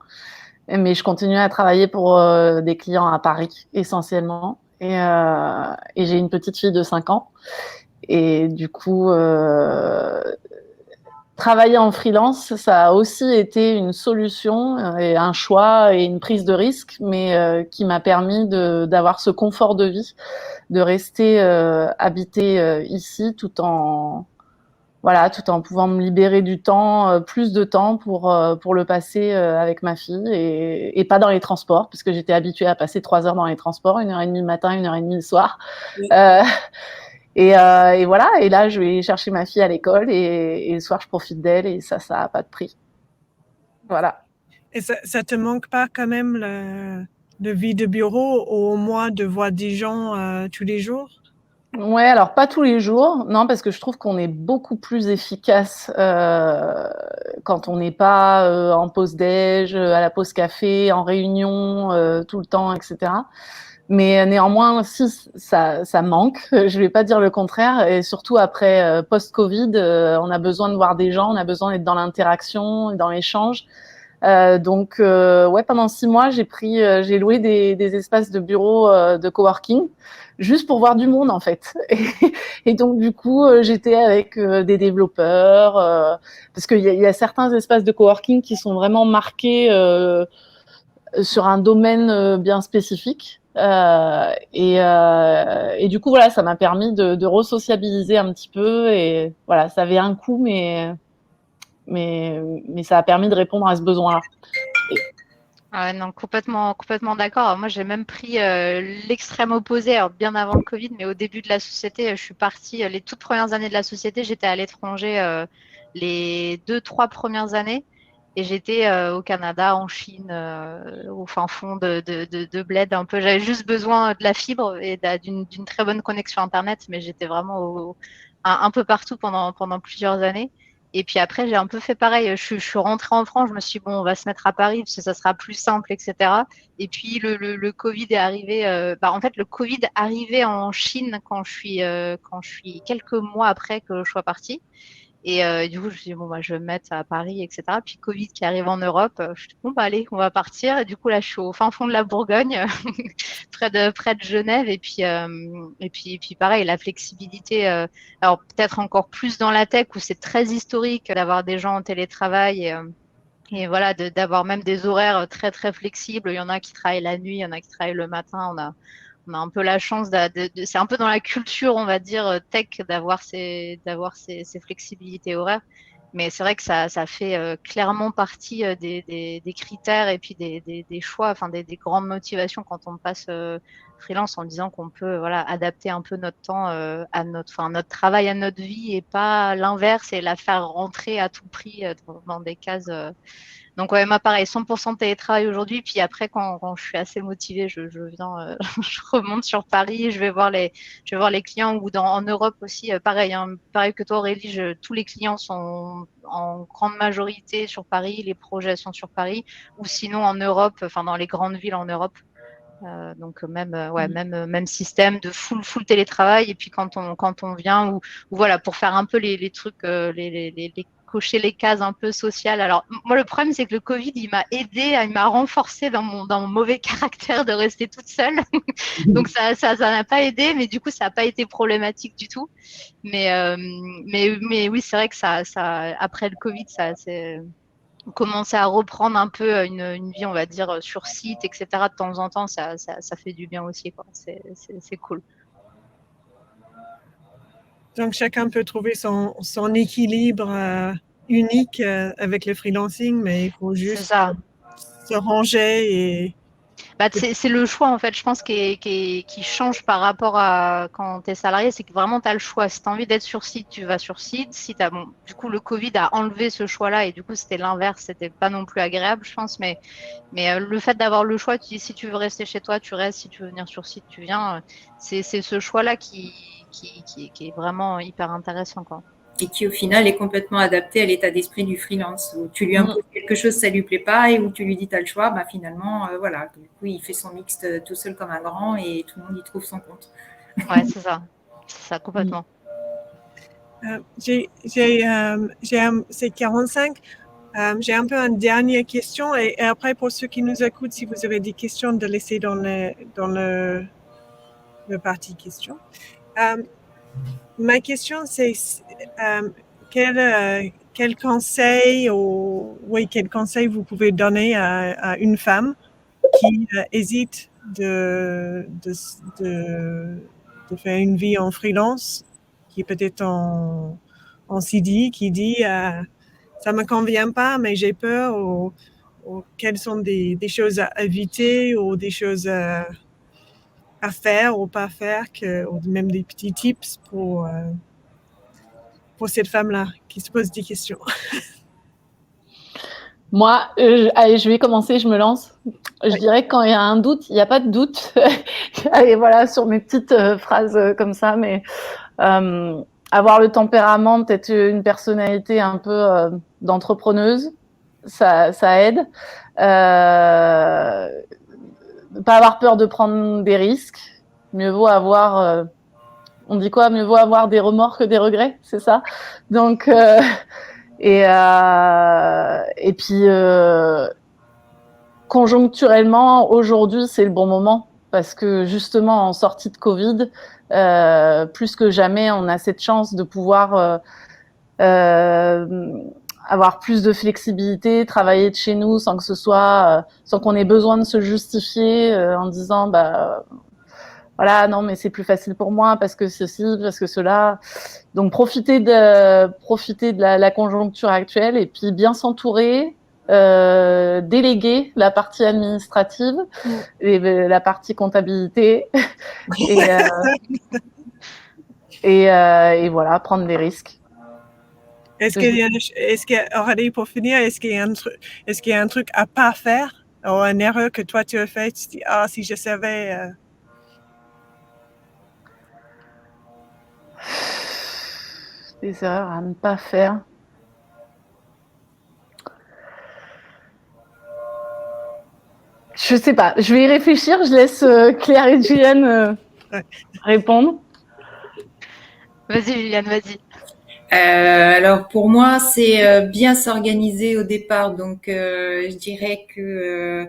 S5: Mais je continue à travailler pour des clients à Paris, essentiellement. Et j'ai une petite fille de 5 ans. Et du coup, travailler en freelance, ça a aussi été une solution et un choix et une prise de risque, mais qui m'a permis d'avoir ce confort de vie, de rester habité ici tout en pouvant me libérer du temps, plus de temps pour le passer avec ma fille et pas dans les transports, parce que j'étais habituée à passer 3 heures dans les transports, 1h30 le matin, 1h30 le soir.
S4: Oui.
S5: Et voilà, et là, je vais chercher ma fille à l'école et le soir, je profite d'elle et ça n'a pas de prix. Voilà.
S1: Et ça te manque pas quand même de vie de bureau ou au moins de voir des gens tous les jours?
S5: Ouais, alors pas tous les jours, non, parce que je trouve qu'on est beaucoup plus efficace quand on n'est pas en pause déj, à la pause café, en réunion tout le temps, etc. Mais néanmoins, si ça manque, je vais pas dire le contraire, et surtout après post-Covid, on a besoin de voir des gens, on a besoin d'être dans l'interaction, dans l'échange. Donc, ouais, pendant 6 mois, j'ai loué des espaces de bureau de coworking juste pour voir du monde en fait. Et donc du coup, j'étais avec des développeurs parce qu'il y a certains espaces de coworking qui sont vraiment marqués sur un domaine bien spécifique. Et du coup, voilà, ça m'a permis de re-sociabiliser un petit peu. Et voilà, ça avait un coût, mais ça a permis de répondre à ce besoin-là.
S3: Ah ouais, non, complètement d'accord. Alors, moi, j'ai même pris l'extrême opposé, alors bien avant le Covid, mais au début de la société, je suis partie, les toutes premières années de la société, j'étais à l'étranger les 2, 3 premières années et j'étais au Canada, en Chine, au fin fond de bled un peu. J'avais juste besoin de la fibre et d'une très bonne connexion Internet, mais j'étais vraiment un peu partout pendant plusieurs années. Et puis après, j'ai un peu fait pareil. Je suis rentrée en France, je me suis dit, bon, on va se mettre à Paris parce que ça sera plus simple, etc. Et puis le Covid est arrivé. En fait, le Covid arrivait en Chine quand je suis quelques mois après que je sois partie. Et du coup, je me suis dit, bon, bah, je vais me mettre à Paris, etc. Puis Covid qui arrive en Europe, je suis dit, bon, bah, allez, on va partir. Et du coup, là, je suis au fin fond de la Bourgogne, près de Genève. Et puis pareil, la flexibilité, alors peut-être encore plus dans la tech où c'est très historique d'avoir des gens en télétravail et voilà, d'avoir même des horaires très, très flexibles. Il y en a qui travaillent la nuit, il y en a qui travaillent le matin. On a un peu la chance c'est un peu dans la culture, on va dire, tech d'avoir ces flexibilités horaires. Mais c'est vrai que ça fait clairement partie des critères et puis des choix, enfin des grandes motivations quand on passe freelance en disant qu'on peut voilà adapter un peu notre temps à notre travail à notre vie et pas l'inverse et la faire rentrer à tout prix dans des cases. Donc ouais, moi pareil, 100% télétravail aujourd'hui. Puis après, quand je suis assez motivée, je viens, je remonte sur Paris, je vais voir les clients ou en Europe aussi. Pareil, hein, pareil que toi Aurélie, tous les clients sont en grande majorité sur Paris, les projets sont sur Paris, ou sinon en Europe, enfin dans les grandes villes en Europe. Donc même système de full télétravail. Et puis quand on vient ou voilà pour faire un peu les trucs, les cocher les cases un peu sociales. Alors moi le problème c'est que le Covid il m'a aidé, il m'a renforcé dans mon mauvais caractère de rester toute seule. Donc ça n'a pas aidé, mais du coup ça n'a pas été problématique du tout. Mais oui c'est vrai que ça après le Covid ça c'est commencer à reprendre un peu une vie, on va dire, sur site, etc. De temps en temps, ça fait du bien aussi, quoi. C'est cool.
S1: Donc, chacun peut trouver son équilibre unique avec le freelancing, mais il faut
S3: C'est
S1: juste
S3: ça.
S1: se ranger et
S3: C'est le choix, en fait, je pense, qui change par rapport à quand tu es salarié. C'est que vraiment, tu as le choix. Si tu as envie d'être sur site, tu vas sur site. Si du coup, le Covid a enlevé ce choix-là et du coup, c'était l'inverse. C'était pas non plus agréable, je pense. Mais le fait d'avoir le choix, tu dis si tu veux rester chez toi, tu restes. Si tu veux venir sur site, tu viens. C'est ce choix-là qui est vraiment hyper intéressant, quoi.
S4: Et qui au final est complètement adapté à l'état d'esprit du freelance, où tu lui imposes quelque chose, ça lui plaît pas, et où tu lui dis tu as le choix, bah finalement, voilà. Du coup, il fait son mixte tout seul comme un grand et tout le monde y trouve son compte.
S3: Ouais, c'est ça complètement.
S1: c'est 45. J'ai un peu une dernière question et après pour ceux qui nous écoutent, si vous avez des questions, de laisser dans le partie questions. Ma question c'est quel conseil vous pouvez donner à une femme qui hésite de faire une vie en freelance, qui est peut-être en CDI, qui dit ça me convient pas, mais j'ai peur, ou quelles sont des choses à éviter ou des choses à faire ou pas faire, ou même des petits tips pour cette femme-là qui se pose des questions.
S5: Moi, allez, je vais commencer, je me lance. Je dirais que quand il y a un doute, il n'y a pas de doute. Allez, voilà, sur mes petites phrases comme ça, mais avoir le tempérament, peut-être une personnalité un peu d'entrepreneuse, ça aide. Pas avoir peur de prendre des risques. Mieux vaut avoir, on dit quoi? Mieux vaut avoir des remords que des regrets, c'est ça? Donc, et puis, conjoncturellement, aujourd'hui, c'est le bon moment parce que justement, en sortie de Covid, plus que jamais, on a cette chance de pouvoir avoir plus de flexibilité, travailler de chez nous sans que ce soit, sans qu'on ait besoin de se justifier en disant, bah voilà, non, mais c'est plus facile pour moi parce que ceci, parce que cela. Donc profiter de la conjoncture actuelle et puis bien s'entourer, déléguer la partie administrative et la partie comptabilité et voilà, prendre des risques.
S1: Est-ce qu'il y a, Aurélie, pour finir, est-ce qu'il y a un truc à pas faire ou une erreur que toi tu as fait, tu dis, ah, si je savais.
S5: Des erreurs à ne pas faire. Je sais pas, je vais y réfléchir, je laisse Claire et Juliane répondre.
S3: Vas-y, Juliane, vas-y.
S4: Alors pour moi, c'est bien s'organiser au départ. Donc je dirais que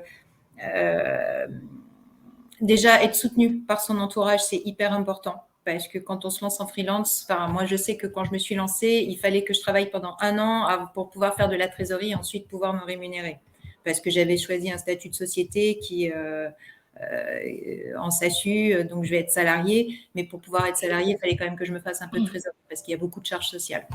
S4: déjà être soutenu par son entourage, c'est hyper important. Parce que quand on se lance en freelance, enfin, moi je sais que quand je me suis lancée, il fallait que je travaille pendant 1 an pour pouvoir faire de la trésorerie et ensuite pouvoir me rémunérer. Parce que j'avais choisi un statut de société qui en SASU, donc je vais être salariée. Mais pour pouvoir être salariée, il fallait quand même que je me fasse un peu de trésorerie parce qu'il y a beaucoup de charges sociales.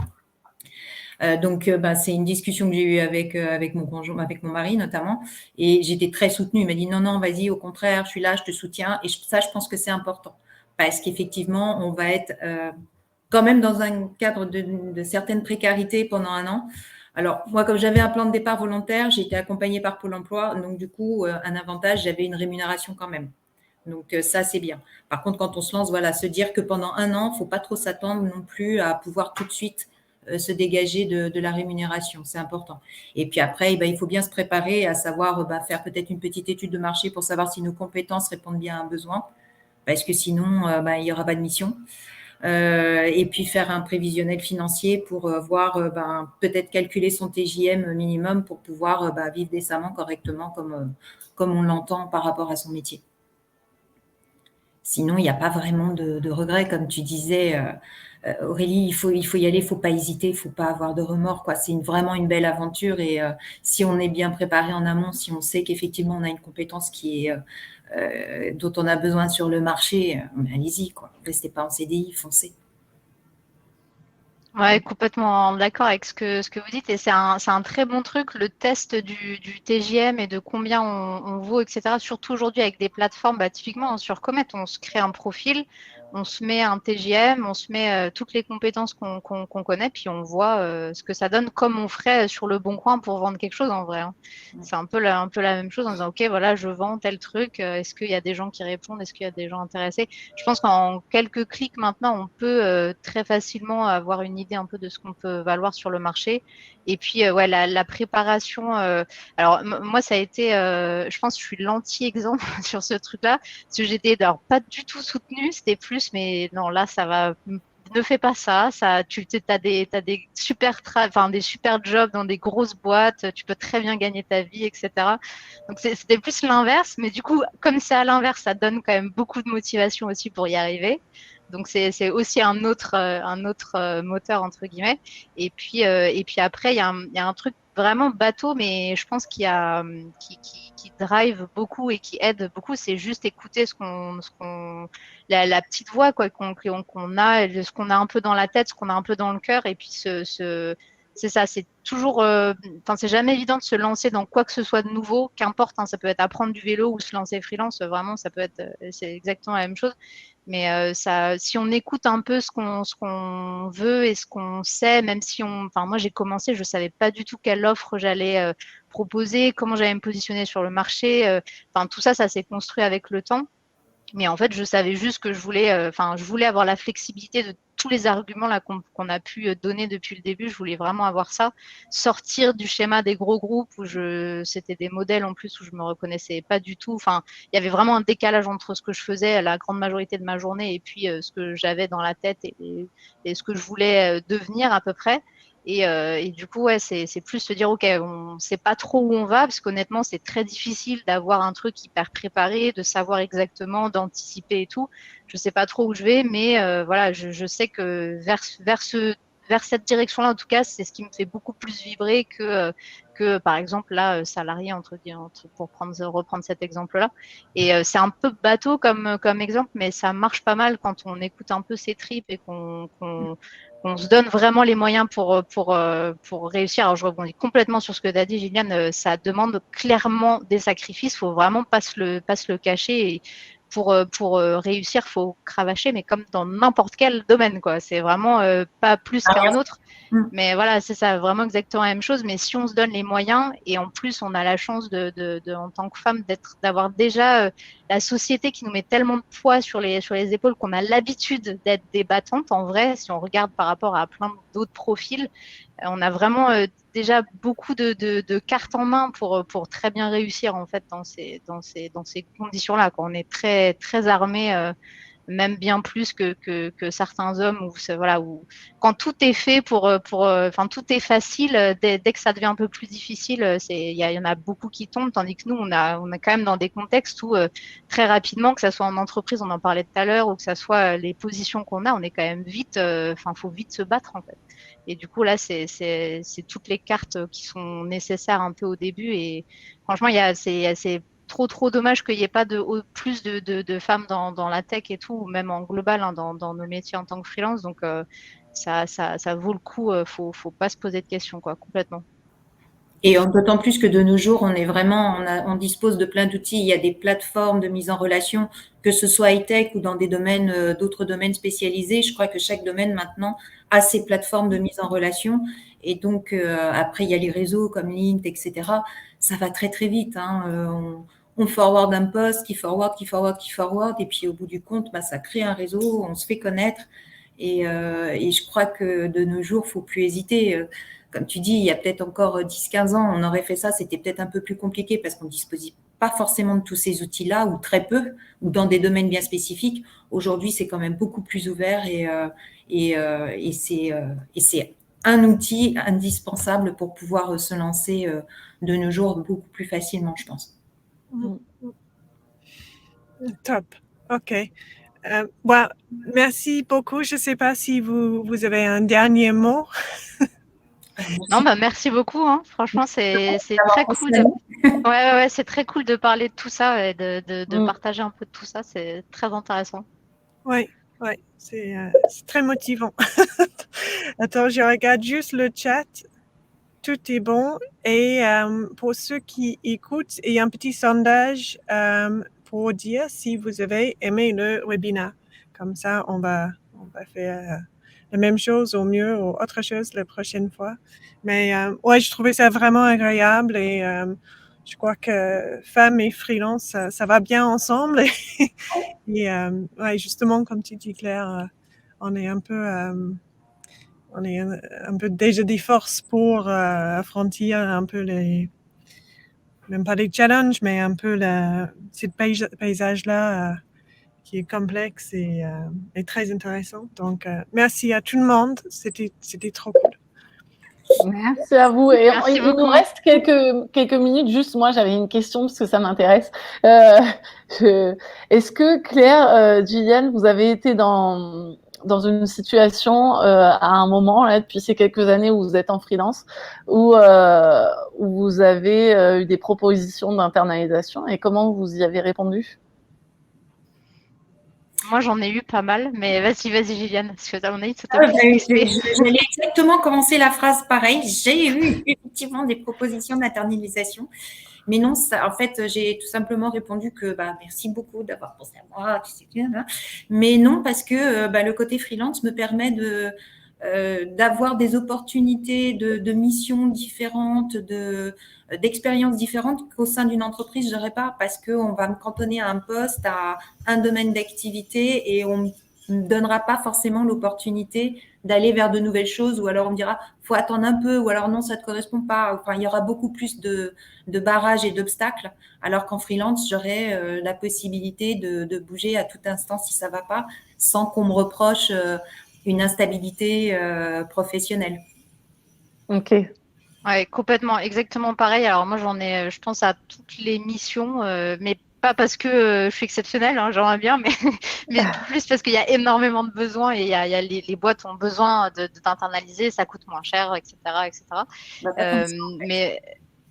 S4: Donc, c'est une discussion que j'ai eue avec mon conjoint, avec mon mari notamment, et j'étais très soutenue. Il m'a dit non, vas-y, au contraire, je suis là, je te soutiens, et ça, je pense que c'est important parce qu'effectivement, on va être quand même dans un cadre de certaines précarités pendant 1 an. Alors, moi, comme j'avais un plan de départ volontaire, j'ai été accompagnée par Pôle emploi, donc du coup, un avantage, j'avais une rémunération quand même. Donc, ça, c'est bien. Par contre, quand on se lance, voilà, se dire que pendant 1 an, il ne faut pas trop s'attendre non plus à pouvoir tout de suite se dégager de la rémunération, c'est important. Et puis après, il faut bien se préparer à savoir faire peut-être une petite étude de marché pour savoir si nos compétences répondent bien à un besoin, parce que sinon, il n'y aura pas de mission. Et puis faire un prévisionnel financier pour voir, peut-être calculer son TJM minimum pour pouvoir vivre décemment, correctement, comme on l'entend par rapport à son métier. Sinon, il n'y a pas vraiment de regrets, comme tu disais, Aurélie, il faut y aller, il ne faut pas hésiter, il ne faut pas avoir de remords, quoi. C'est vraiment une belle aventure et si on est bien préparé en amont, si on sait qu'effectivement on a une compétence dont on a besoin sur le marché, allez-y, quoi. Restez pas en CDI, foncez.
S3: Ouais, complètement d'accord avec ce que vous dites et c'est un très bon truc, le test du TJM et de combien on vaut, etc. Surtout aujourd'hui avec des plateformes, typiquement sur Comet, on se crée un profil, on se met un TJM, on se met toutes les compétences qu'on connaît, puis on voit ce que ça donne comme on ferait sur le Bon Coin pour vendre quelque chose en vrai. Hein. C'est un peu la même chose en disant, ok, voilà, je vends tel truc, est-ce qu'il y a des gens qui répondent, est-ce qu'il y a des gens intéressés? Je pense qu'en quelques clics maintenant, on peut très facilement avoir une idée un peu de ce qu'on peut valoir sur le marché. Et puis, ouais, la préparation. Alors, moi, ça a été, je pense, que je suis l'anti-exemple sur ce truc-là, parce que j'étais pas du tout soutenue. C'était plus, mais non, là, ça va. Ne fais pas ça. Tu as des super, des super jobs dans des grosses boîtes. Tu peux très bien gagner ta vie, etc. Donc c'était plus l'inverse, mais du coup, comme c'est à l'inverse, ça donne quand même beaucoup de motivation aussi pour y arriver. Donc c'est aussi un autre moteur entre guillemets. Et puis après, il y a un truc vraiment bateau, mais je pense qui drive beaucoup et qui aide beaucoup, c'est juste écouter la petite voix quoi qu'on a, ce qu'on a un peu dans la tête, ce qu'on a un peu dans le cœur, et puis c'est ça, c'est toujours, c'est jamais évident de se lancer dans quoi que ce soit de nouveau, qu'importe, hein, ça peut être apprendre du vélo ou se lancer freelance, vraiment, ça peut être, c'est exactement la même chose. Mais si on écoute un peu ce qu'on veut et ce qu'on sait, même si moi j'ai commencé, je savais pas du tout quelle offre j'allais proposer, comment j'allais me positionner sur le marché. Tout ça, ça s'est construit avec le temps. Mais en fait, je savais juste que je voulais avoir la flexibilité de tous les arguments là qu'on a pu donner depuis le début. Je voulais vraiment avoir ça, sortir du schéma des gros groupes où c'était des modèles en plus où je me reconnaissais pas du tout. Il y avait vraiment un décalage entre ce que je faisais la grande majorité de ma journée et puis ce que j'avais dans la tête et ce que je voulais devenir à peu près. Et du coup, ouais, c'est plus se dire, OK, on sait pas trop où on va, parce qu'honnêtement, c'est très difficile d'avoir un truc hyper préparé, de savoir exactement, d'anticiper et tout. Je sais pas trop où je vais, mais voilà, je sais que vers cette direction-là, en tout cas, c'est ce qui me fait beaucoup plus vibrer que par exemple, là, salarié, pour reprendre cet exemple-là. Et c'est un peu bateau comme exemple, mais ça marche pas mal quand on écoute un peu ses tripes et qu'on se donne vraiment les moyens pour réussir. Alors, je rebondis complètement sur ce que tu as dit, Gilliane. Ça demande clairement des sacrifices. Il faut vraiment pas se le cacher. Et pour réussir, il faut cravacher, mais comme dans n'importe quel domaine, quoi. C'est vraiment pas plus qu'un autre. Mais voilà, c'est ça, vraiment exactement la même chose. Mais si on se donne les moyens, et en plus, on a la chance en tant que femme, d'avoir déjà la société qui nous met tellement de poids sur les épaules qu'on a l'habitude d'être des battantes. En vrai, si on regarde par rapport à plein d'autres profils, on a vraiment déjà beaucoup de cartes en main pour très bien réussir en fait dans ces conditions-là. On est très très armé. Même bien plus que certains hommes où quand tout est fait tout est facile, dès que ça devient un peu plus difficile, il y en a beaucoup qui tombent, tandis que nous on est quand même dans des contextes où très rapidement, que ça soit en entreprise, on en parlait tout à l'heure, ou que ça soit les positions qu'on a, on est quand même vite, faut vite se battre en fait. Et du coup là c'est toutes les cartes qui sont nécessaires un peu au début, et franchement c'est trop dommage qu'il n'y ait pas plus de femmes dans la tech et tout, ou même en global dans nos métiers en tant que freelance. Donc, ça vaut le coup. Faut pas se poser de questions, quoi, complètement.
S4: Et d'autant plus que de nos jours, on dispose de plein d'outils. Il y a des plateformes de mise en relation, que ce soit high-tech ou dans d'autres domaines spécialisés. Je crois que chaque domaine maintenant a ses plateformes de mise en relation. Et donc, après, il y a les réseaux comme LinkedIn, etc. Ça va très, très vite, hein. On forward un post, qui forward. Et puis, au bout du compte, ça crée un réseau, on se fait connaître. Et je crois que de nos jours, faut plus hésiter. Comme tu dis, il y a peut-être encore 10-15 ans, on aurait fait ça, c'était peut-être un peu plus compliqué parce qu'on ne disposait pas forcément de tous ces outils-là, ou très peu, ou dans des domaines bien spécifiques. Aujourd'hui, c'est quand même beaucoup plus ouvert et c'est un outil indispensable pour pouvoir se lancer de nos jours beaucoup plus facilement, je pense.
S1: Top. OK. Merci beaucoup. Je ne sais pas si vous avez un dernier mot.
S3: Non, merci beaucoup. Hein. Franchement, c'est très cool. Ouais, c'est très cool de parler de tout ça et de partager un peu de tout ça. C'est très intéressant.
S1: Oui, c'est très motivant. Attends, je regarde juste le chat. Tout est bon. Et pour ceux qui écoutent, il y a un petit sondage pour dire si vous avez aimé le webinaire. Comme ça, on va faire la même chose au mieux ou autre chose la prochaine fois. Mais je trouvais ça vraiment agréable et je crois que femmes et freelance, ça va bien ensemble. Et justement, comme tu dis, Claire, on est un peu déjà des forces pour affronter un peu même pas les challenges, mais un peu ce paysage-là qui est complexe et très intéressant. Donc, merci à tout le monde. C'était trop cool.
S5: Merci à vous. Et il
S3: beaucoup.
S5: nous reste quelques minutes. Juste, moi, j'avais une question parce que ça m'intéresse. Est-ce que Claire, Gilliane, vous avez été dans une situation à un moment, là, depuis ces quelques années où vous êtes en freelance, où vous avez eu des propositions d'internalisation, et comment vous y avez répondu?
S3: Moi, j'en ai eu pas mal, mais vas-y, Gilliane, parce que à mon avis,
S4: j'allais exactement commencer la phrase pareil. J'ai eu effectivement des propositions d'internalisation, Mais non, ça, en fait, j'ai tout simplement répondu que merci beaucoup d'avoir pensé à moi. Mais non, parce que le côté freelance me permet d'avoir des opportunités de missions différentes, d'expériences différentes qu'au sein d'une entreprise, je n'aurais pas, parce qu'on va me cantonner à un poste, à un domaine d'activité, et on ne me donnera pas forcément l'opportunité d'aller vers de nouvelles choses, ou alors on me dira faut attendre un peu, ou alors non, ça ne te correspond pas. Enfin, il y aura beaucoup plus de barrages et d'obstacles, alors qu'en freelance, j'aurai la possibilité de bouger à tout instant si ça ne va pas, sans qu'on me reproche une instabilité professionnelle.
S5: Ok.
S3: Ouais, complètement, exactement pareil. Alors moi, je pense à toutes les missions, mais pas parce que je suis exceptionnelle, hein, j'aimerais bien, mais plus parce qu'il y a énormément de besoins et il y a les boîtes ont besoin d'internaliser, ça coûte moins cher, etc., etc.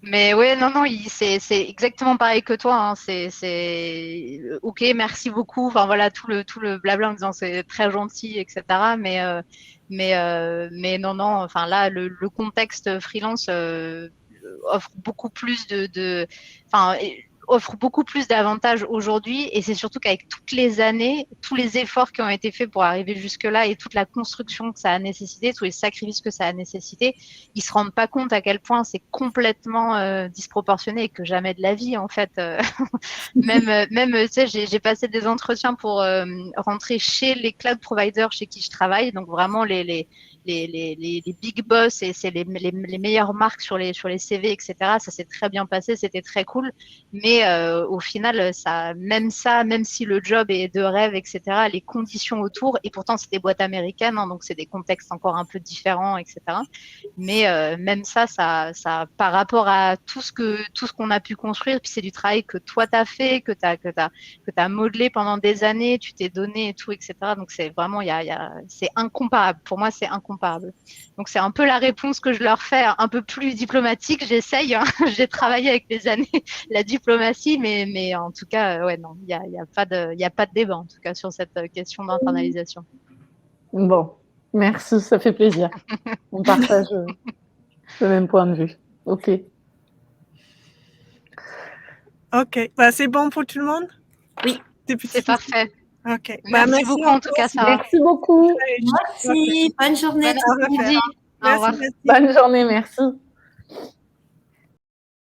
S3: Mais ouais, non, c'est exactement pareil que toi. Hein. C'est ok, merci beaucoup. Enfin voilà, tout le blabla en disant c'est très gentil, etc. Mais non, enfin là, le contexte freelance offre beaucoup plus enfin, offre beaucoup plus d'avantages aujourd'hui. Et c'est surtout qu'avec toutes les années, tous les efforts qui ont été faits pour arriver jusque-là et toute la construction que ça a nécessité, tous les sacrifices que ça a nécessité, ils se rendent pas compte à quel point c'est complètement disproportionné et que jamais de la vie, en fait. Même, tu sais, j'ai passé des entretiens pour rentrer chez les cloud providers chez qui je travaille, donc vraiment les big boss, et c'est les meilleures marques sur les CV, etc. Ça s'est très bien passé, c'était très cool. Mais au final, même si le job est de rêve, etc., les conditions autour, et pourtant c'est des boîtes américaines, hein, donc c'est des contextes encore un peu différents, etc. Mais même ça, par rapport à tout ce qu'on a pu construire, puis c'est du travail que toi t'as fait, que t'as modelé pendant des années, tu t'es donné et tout, etc. Donc c'est vraiment, c'est incomparable. Pour moi, c'est incomparable. Donc c'est un peu la réponse que je leur fais, un peu plus diplomatique. J'essaye, hein. J'ai travaillé avec les années la diplomatie, mais en tout cas, ouais, non, il y a pas de débat en tout cas sur cette question d'internalisation.
S5: Bon, merci, ça fait plaisir. On partage le même point de vue. Ok.
S1: Ok, c'est bon pour tout le monde?
S4: Oui,
S3: c'est parfait.
S1: Ok.
S3: Merci beaucoup en tout cas, Sarah.
S5: Merci beaucoup.
S4: Merci. Bonne journée.
S3: Bon après-midi. Au revoir.
S1: Merci.
S5: Bonne journée, merci.